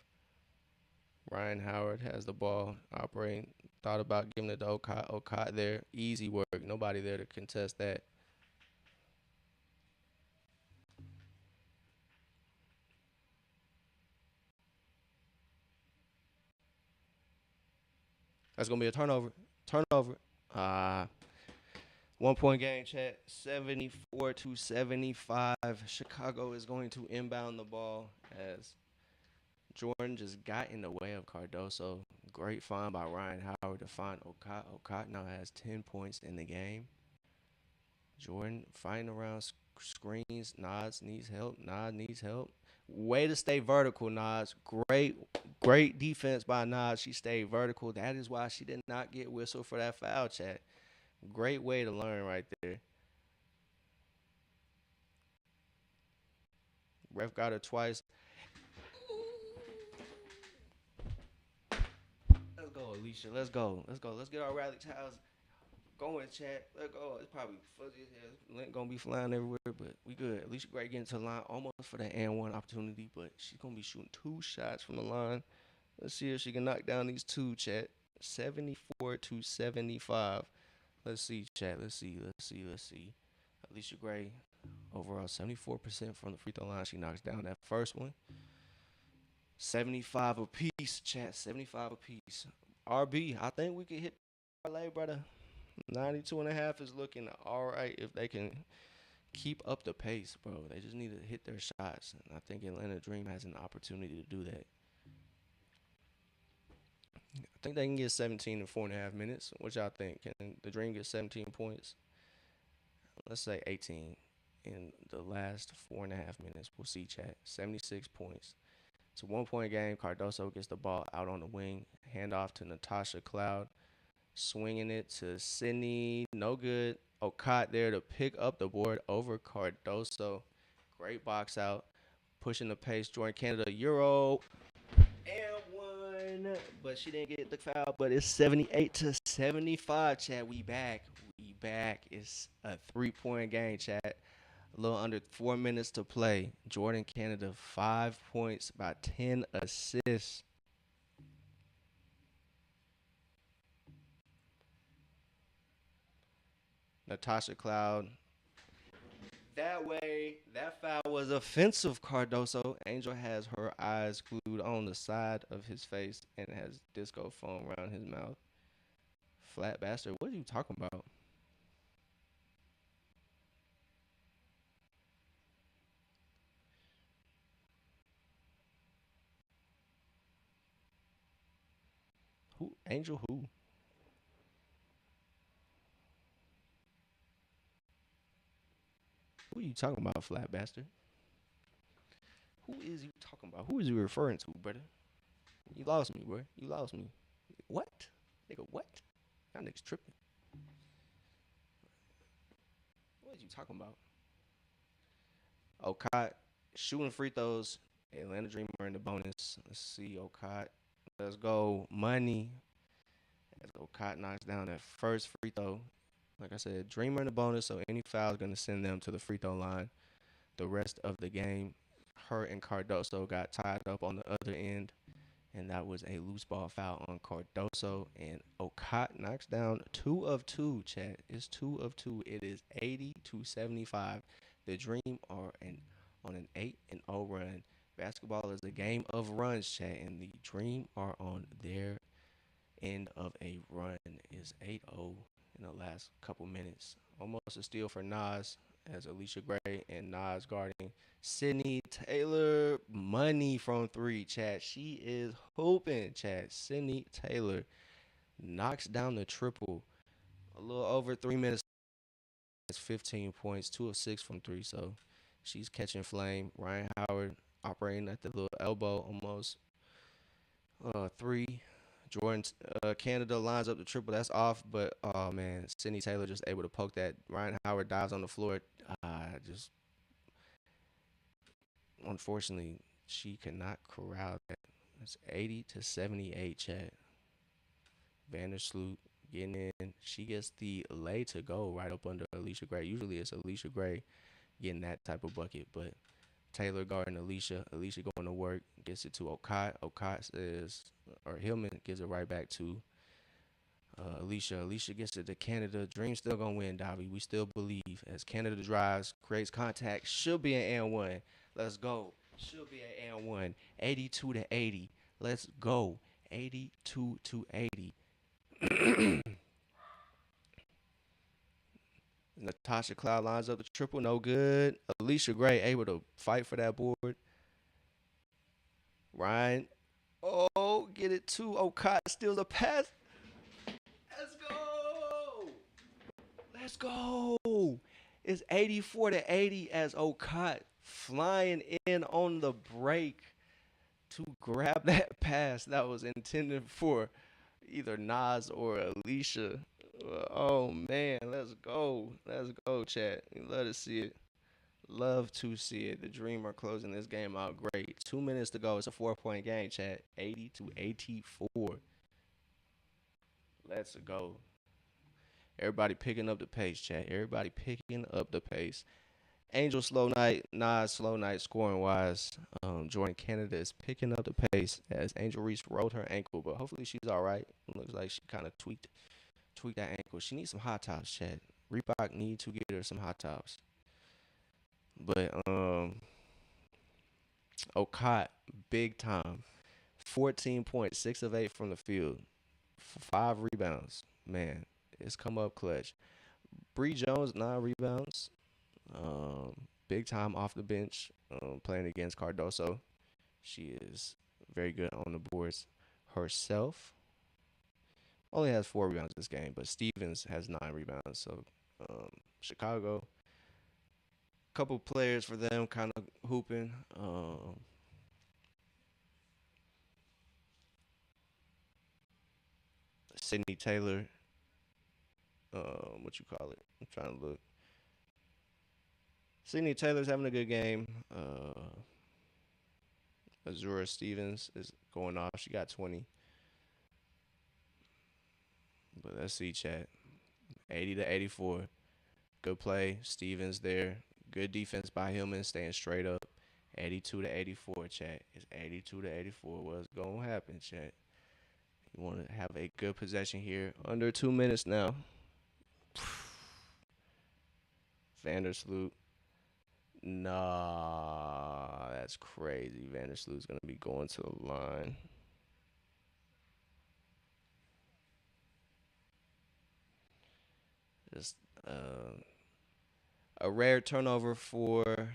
Ryan Howard has the ball operating. Thought about giving it to Okat. Okat there. Easy work. Nobody there to contest that. That's going to be a turnover. Turnover. 1 point game, chat. 74-75. Chicago is going to inbound the ball as Jordan just got in the way of Cardoso. Great find by Ryan Howard to find Okat. Okat now has 10 points in the game. Jordan fighting around screens. Nas needs help. Nas needs help. Way to stay vertical, Nas. Great defense by Nas. She stayed vertical. That is why she did not get whistled for that foul, chat. Great way to learn right there. Ref got her twice. Let's go, Alicia. Let's go. Let's go. Let's get our rally towels going, chat. Let's go. It's probably fuzzy as hell. Lint gonna be flying everywhere, but we good. Alicia Gray getting to the line almost for the and one opportunity, but she's gonna be shooting 2 shots from the line. Let's see if she can knock down these two, chat. 74-75. Let's see, chat. Let's see. Alicia Gray, overall 74% from the free throw line. She knocks down that first one. 75 apiece, chat. 75 apiece. RB, I think we can hit parlay, brother. 92 and a half is looking all right if they can keep up the pace, bro. They just need to hit their shots. And I think Atlanta Dream has an opportunity to do that. think they can get 17 in 4.5 minutes. What y'all think? Can the Dream get 17 points? Let's say 18 in the last 4.5 minutes. We'll see, chat. 76 points. It's a 1 point game. Cardoso gets the ball out on the wing. Handoff to Natasha Cloud. Swinging it to Sydney. No good. Okat there to pick up the board over Cardoso. Great box out. Pushing the pace. Jordan Canada. Euro. And one. But she didn't get the foul. But it's 78-75, Chad. We back. We back. It's a 3 point game, Chad. A little under 4 minutes to play. Jordan Canada, 5 points, about 10 assists. Natasha Cloud. That way, that foul was offensive, Cardoso. Angel has her eyes glued on the side of his face and has disco foam around his mouth. Flat bastard. What are you talking about? Who? Angel who? Who are you talking about, flat bastard? Who is you talking about? Who is you referring to, brother? You lost me, bro. You lost me. What? Nigga, what? Y'all niggas tripping. What are you talking about? Okat shooting free throws. Atlanta Dreamer in the bonus. Let's see, Okat. Let's go. Money. As Okat knocks down that first free throw. Like I said, Dreamer in the bonus, so any foul is going to send them to the free throw line the rest of the game. Her and Cardoso got tied up on the other end, and that was a loose ball foul on Cardoso. And Okat knocks down 2 of 2, Chad. It's 2 of 2. It is 80-75. The Dream are on an 8-0 run. Basketball is a game of runs, Chad, and the Dream are on their end of a run. Is 8-0 in the last couple minutes. Almost a steal for Nas as Alicia Gray and Nas guarding Sydney Taylor. Money from three, Chad. She is hooping, Chad. Sydney Taylor knocks down the triple. A little over 3 minutes. It's 15 points, 2 of 6 from three. So she's catching flame. Ryan Howard operating at the little elbow almost. Three. Jordan Canada lines up the triple. That's off, but oh man, Sydney Taylor just able to poke that. Ryan Howard dives on the floor. Just unfortunately, she cannot corral that. It's 80-78, Chad. Vandersloot getting in. She gets the lay to go right up under Alicia Gray. Usually it's Alicia Gray getting that type of bucket, but Taylor guarding Alicia. Alicia going to work, gets it to Okat. Okat says, or Hillman gives it right back to Alicia. Alicia gets it to Canada. Dream still going to win, Dobby. We still believe as Canada drives, creates contact. Should be an and one. Let's go. Should be an and one. 82-80. Let's go. 82-80. Natasha Cloud lines up the triple, no good. Alicia Gray able to fight for that board. Ryan, oh, get it too. Okat steals a pass. Let's go. Let's go. It's 84-80 as Okat flying in on the break to grab that pass that was intended for either Nas or Alicia. Oh man, let's go. Let's go, chat. Love to see it. Love to see it. The Dream are closing this game out great. 2 minutes to go. It's a 4 point game, chat. 80-84. Let's go. Everybody picking up the pace, chat. Everybody picking up the pace. Angel slow night, Nas slow night scoring wise. Jordan Canada is picking up the pace as Angel Reese rolled her ankle, but hopefully she's all right. Looks like she kind of tweaked that ankle. She needs some hot tops, Chad. Reebok need to get her some hot tops. But Okat, big time. 14 points, 6 of 8 from the field. 5 rebounds. Man, it's come up clutch. Bree Jones, 9 rebounds. Big time off the bench, playing against Cardoso. She is very good on the boards herself. only has 4 rebounds this game, but Stevens has 9 rebounds. So Chicago, couple players for them kind of hooping. Sydney Taylor, what you call it? I'm trying to look. Sydney Taylor's having a good game. Azura Stevens is going off. She got 20. But let's see, chat. 80 to 84. Good play. Stevens there. Good defense by Hillman staying straight up. 82 to 84, chat. It's 82 to 84. What's going to happen, chat? You want to have a good possession here. Under 2 minutes now. Vandersloot. Nah, that's crazy. Vandersloot's going to be going to the line. Just a rare turnover for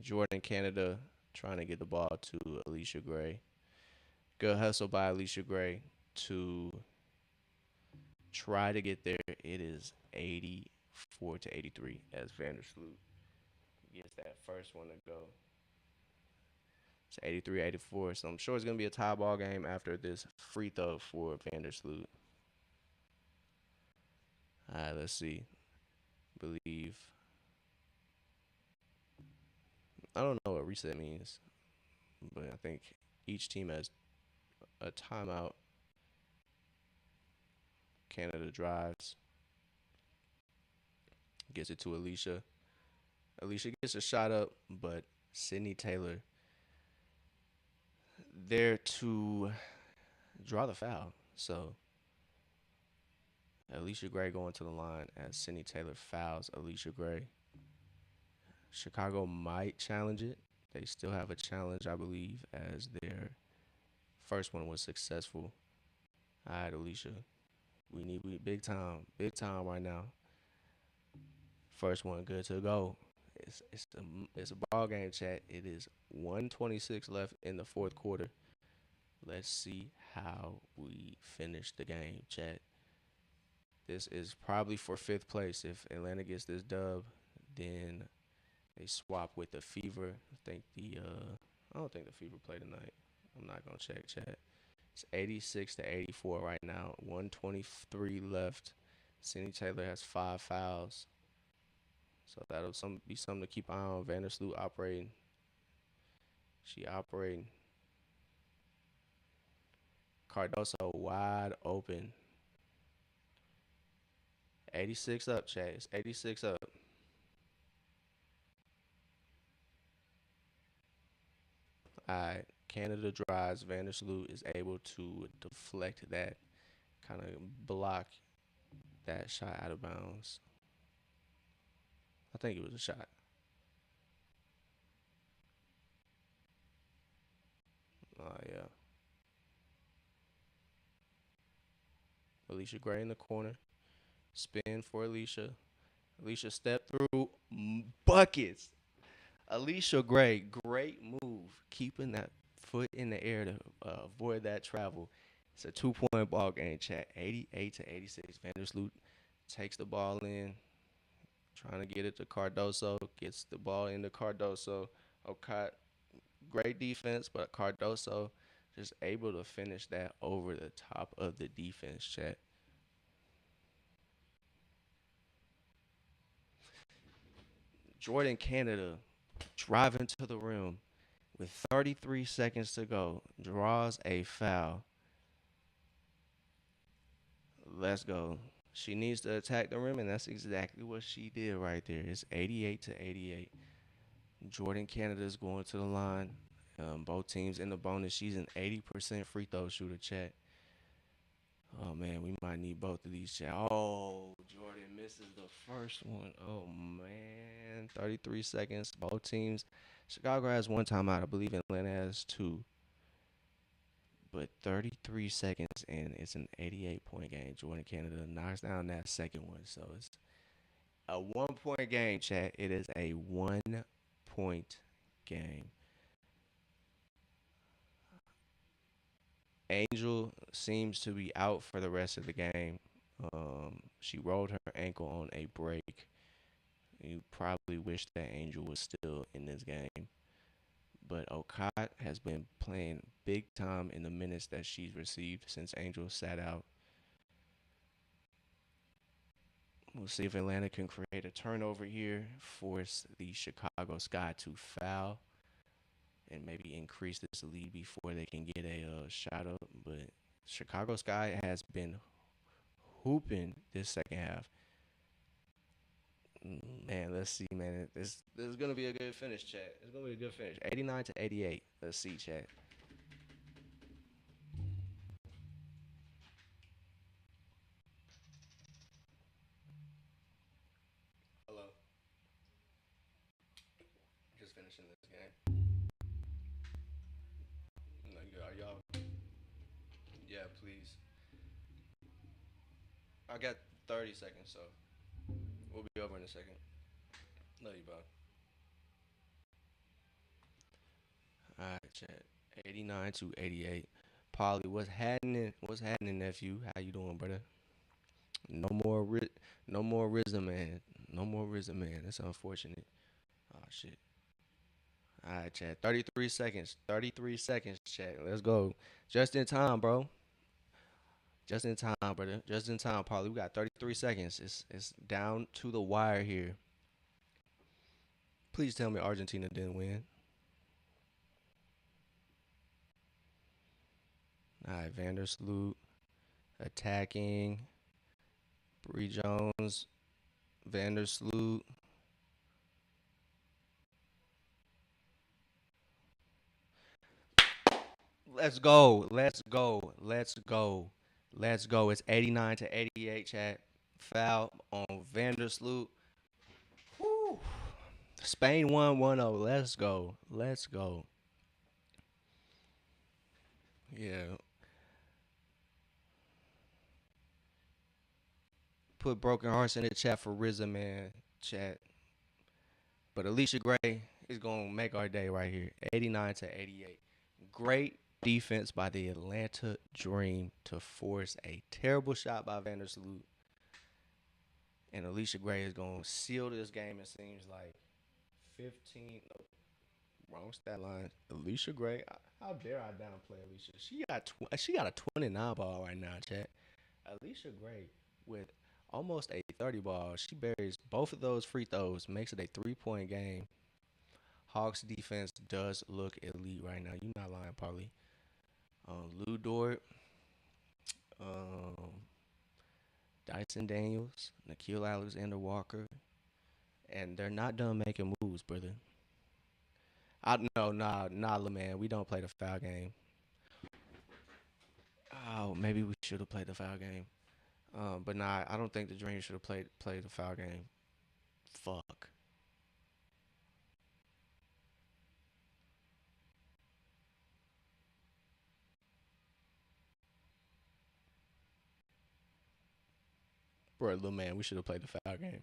Jordan Canada trying to get the ball to Alicia Gray. Good hustle by Alicia Gray to try to get there. It is 84 to 83 as Vandersloot gets that first one to go. It's 83-84, so I'm sure it's going to be a tie ball game after this free throw for Vandersloot. All right, let's see. Believe. I don't know what reset means, but I think each team has a timeout. Canada drives, gets it to Alicia. Alicia gets a shot up, but Sydney Taylor there to draw the foul. So Alicia Gray going to the line as Sydney Taylor fouls Alicia Gray. Chicago might challenge it. They still have a challenge, I believe, as their first one was successful. All right, Alicia. We big time right now. First one good to go. It's a ball game, chat. It is 1:26 left in the fourth quarter. Let's see how we finish the game, chat. This is probably for fifth place. If Atlanta gets this dub, then they swap with the Fever. I don't think the Fever play tonight. I'm not gonna check chat. It's 86 to 84 right now. 1:23 left. Sydney Taylor has 5 fouls. So that'll be something to keep an eye on. Vandersloot operating. She operating. Cardoso wide open. 86 up, Chase. 86 up. All right. Canada drives. Vandersloot is able to deflect that, kind of block that shot out of bounds. I think it was a shot. Oh, yeah. Alicia Gray in the corner. Spin for Alicia. Alicia step through buckets. Alicia Gray, great move, keeping that foot in the air to avoid that travel. It's a 2-point ball game, chat. 88 to 86. Vandersloot takes the ball in, trying to get it to Cardoso. Gets the ball into Cardoso. Okay, great defense, but Cardoso just able to finish that over the top of the defense, chat. Jordan Canada driving to the rim with 33 seconds to go, draws a foul. Let's go. She needs to attack the rim, and that's exactly what she did right there. It's 88 to 88. Jordan Canada is going to the line. Both teams in the bonus. She's an 80% free throw shooter, chat. Oh, man, we might need both of these, chat. Oh, Jordan misses the first one. Oh, man. 33 seconds. Both teams. Chicago has one timeout. I believe Atlanta has two. But 33 seconds, and it's an 88-point game. Jordan Canada knocks down that second one. So it's a 1-point game, chat. It is a 1-point game. Angel seems to be out for the rest of the game. She rolled her ankle on a break. You probably wish that Angel was still in this game. But Okot has been playing big time in the minutes that she's received since Angel sat out. We'll see if Atlanta can create a turnover here, force the Chicago Sky to foul, and maybe increase this lead before they can get a shot up. But Chicago Sky has been hooping this second half. Man, let's see, man. This is gonna be a good finish, chat. It's gonna be a good finish. 89 to 88. Let's see, chat. Hello. Just finishing this game. No, are y'all? Yeah, please. I got 30 seconds, so we'll be over in a second. Love you, bro. All right, chat. 89 to 88. Polly, what's happening? What's happening, nephew? How you doing, brother? No more no more rhythm, man. No more rhythm, man. That's unfortunate. Oh shit. All right, chat. 33 seconds. 33 seconds, chat. Let's go. Just in time, bro. Just in time, brother. Just in time, Polly. We got 33 seconds. It's down to the wire here. Please tell me Argentina didn't win. All right, Vandersloot attacking. Bree Jones, Vandersloot. Let's go. Let's go. Let's go. Let's go. It's 89 to 88, chat. Foul on Vandersloot. Woo. Spain won 1-0. Let's go. Let's go. Yeah. Put broken hearts in the chat for RZA, man. Chat. But Alicia Gray is going to make our day right here. 89 to 88. Great defense by the Atlanta Dream to force a terrible shot by Vandersloot. And Alicia Gray is going to seal this game, it seems like. 15. No, wrong stat line. Alicia Gray. How dare I downplay Alicia? She got a 29 ball right now, chat. Alicia Gray with almost a 30 ball. She buries both of those free throws, makes it a 3-point game. Hawks defense does look elite right now. You not lying, Polly. Lou Dort, um, Dyson Daniels, Nikhil Alexander Walker, and they're not done making moves, brother. I no, nah, man. We don't play the foul game. Oh, maybe we should have played the foul game. But nah, I don't think the Dream should have played the foul game. Fuck. Bro, little man, we should have played the foul game.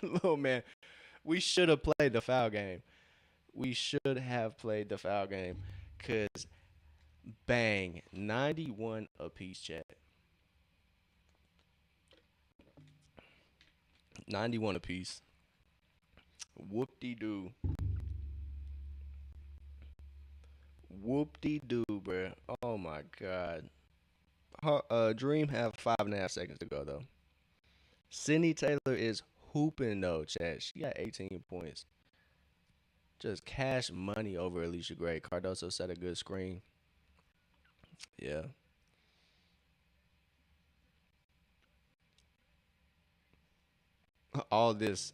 Little man, we should have played the foul game. We should have played the foul game. Cause bang, 91 apiece, chat. 91 apiece. Whoop de doo. Whoop de doo, bro. Oh my god. Dream have 5.5 seconds to go though. Sydney Taylor is hooping though, chat. She got 18 points. Just cash money over Alicia Gray. Cardoso set a good screen. Yeah. All this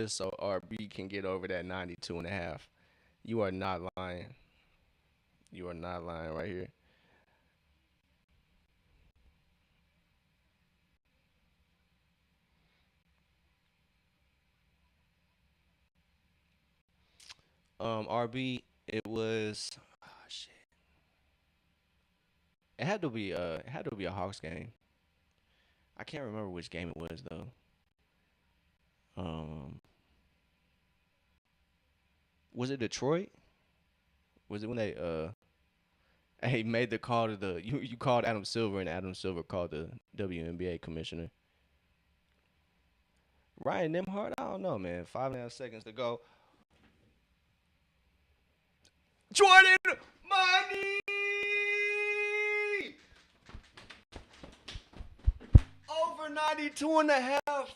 so RB can get over that 92 and a half. You are not lying. You are not lying right here. RB, it was shit. It had to be a Hawks game. I can't remember which game it was though. Um, was it Detroit? Was it when they He made the call to the you called Adam Silver and Adam Silver called the WNBA commissioner. Ryan Nimhart, I don't know, man. 5.5 seconds to go. Jordan Money over 92 and a half.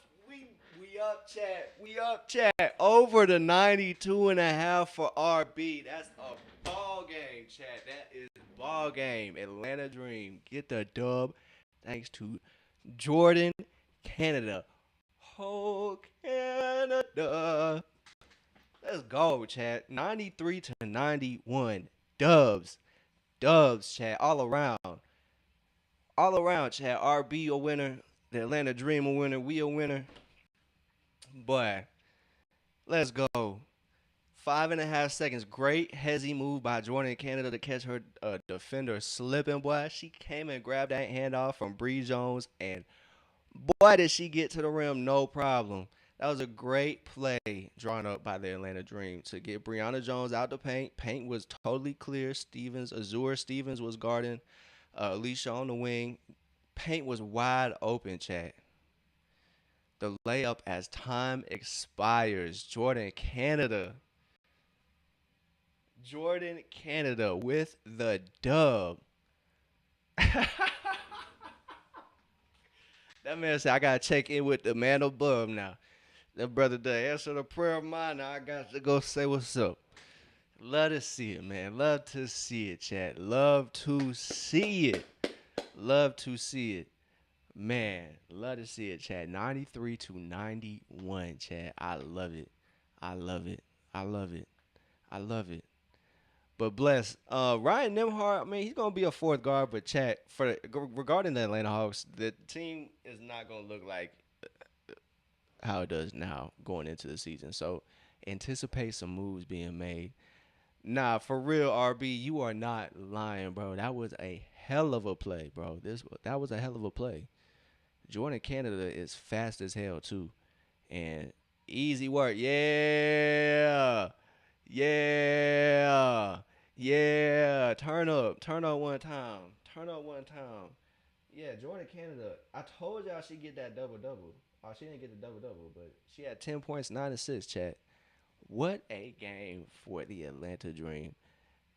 We up, chat. We up, chat. Over the 92 and a half for RB. That's a ball game, chat. That is ball game. Atlanta Dream get the dub thanks to Jordan Canada. Oh, Canada. Let's go, chat. 93 to 91. Dubs. Dubs, chat. All around. All around, chat. RB a winner. The Atlanta Dream a winner. We a winner. Boy, let's go. 5.5 seconds. Great hezzy move by Jordan Canada to catch her defender slipping, boy. She came and grabbed that handoff from Bree Jones, and boy, did she get to the rim, no problem. That was a great play drawn up by the Atlanta Dream to get Brianna Jones out the paint. Paint was totally clear. Azure Stevens was guarding Alicia on the wing. Paint was wide open, chat. The layup as time expires. Jordan Canada. Jordan Canada with the dub. That man said, I got to check in with the man above now. That brother done answer the prayer of mine. Now I got to go say what's up. Love to see it, man. Love to see it, chat. Love to see it. Love to see it. Man, love to see it, chat. 93 to 91, chat. I love it. I love it. I love it. I love it. But bless Ryan Nimhart. I mean, he's gonna be a fourth guard, but chat regarding the Atlanta Hawks, the team is not gonna look like how it does now going into the season. So anticipate some moves being made. Nah, for real, RB, you are not lying, bro. That was a hell of a play, bro. That was a hell of a play. Jordan Canada is fast as hell too, and easy work. Yeah, yeah, yeah. Turn up one time. Turn up one time. Yeah, Jordan Canada. I told y'all she get that double double. Oh, she didn't get the double double, but she had 10 points, 9 assists. Chat. What a game for the Atlanta Dream.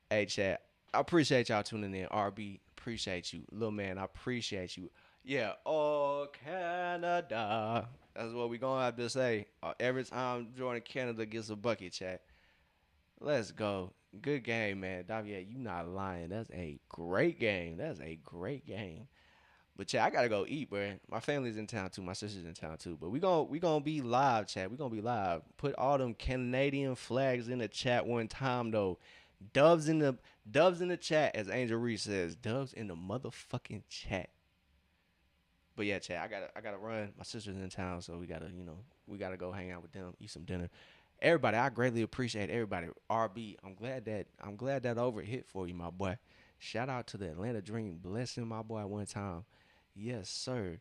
Hey, chat. I appreciate y'all tuning in. RB, appreciate you. Little man, I appreciate you. Yeah, oh, Canada. That's what we going to have to say. Every time Jordan Canada gets a bucket, chat. Let's go. Good game, man. Davier, you not lying. That's a great game. That's a great game. But chat, I gotta go eat, bro. My family's in town too. My sister's in town too. But we gonna be live, chat. We gonna be live. Put all them Canadian flags in the chat one time though. Dubs in the chat, as Angel Reese says. Dubs in the motherfucking chat. But yeah, chat. I gotta run. My sister's in town, so we gotta go hang out with them, eat some dinner. Everybody, I greatly appreciate everybody. RB, I'm glad that over hit for you, my boy. Shout out to the Atlanta Dream, blessing my boy one time. Yes, sir.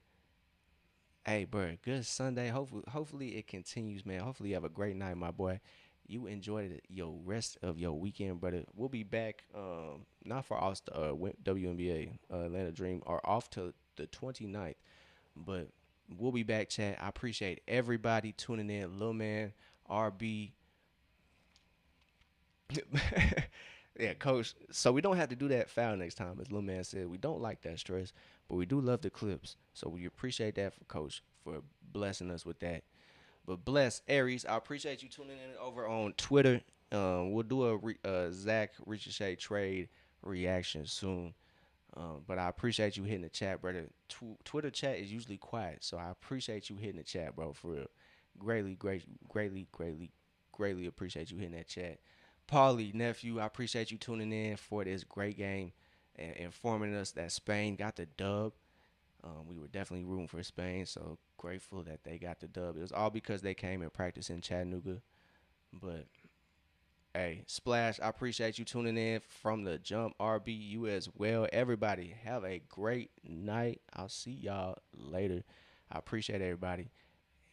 Hey, bro, good Sunday. Hopefully it continues, man. Hopefully you have a great night, my boy. You enjoyed it, your rest of your weekend, brother. We'll be back. Not for us, WNBA, Atlanta Dream are off to the 29th, but we'll be back, chat. I appreciate everybody tuning in. Lil man, RB. Yeah, coach. So we don't have to do that foul next time, as Lil Man said. We don't like that stress, but we do love the clips. So we appreciate that for Coach for blessing us with that. But bless Aries, I appreciate you tuning in over on Twitter. We'll do a Zach Ricochet trade reaction soon. But I appreciate you hitting the chat, brother. Twitter chat is usually quiet, so I appreciate you hitting the chat, bro. For real, greatly appreciate you hitting that chat. Paulie, nephew, I appreciate you tuning in for this great game and informing us that Spain got the dub. We were definitely rooting for Spain, so grateful that they got the dub. It was all because they came and practiced in Chattanooga. But hey, Splash, I appreciate you tuning in from the jump. RB, you as well. Everybody, have a great night. I'll see y'all later. I appreciate everybody.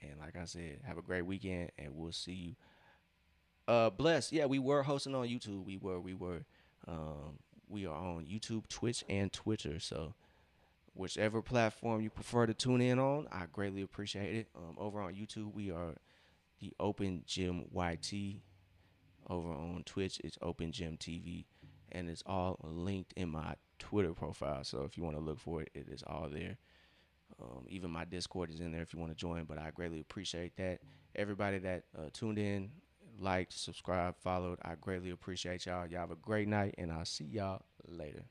And like I said, have a great weekend, and we'll see you. Bless. Yeah, we were hosting on YouTube. We were. We are on YouTube, Twitch, and Twitter. So whichever platform you prefer to tune in on, I greatly appreciate it. Over on YouTube, we are the Open Gym YT. Over on Twitch, it's Open Gym TV, and it's all linked in my Twitter profile. So if you want to look for it, it is all there. Even my Discord is in there if you want to join. But I greatly appreciate that. Everybody that tuned in, liked, subscribed, followed, I greatly appreciate y'all. Y'all have a great night, and I'll see y'all later.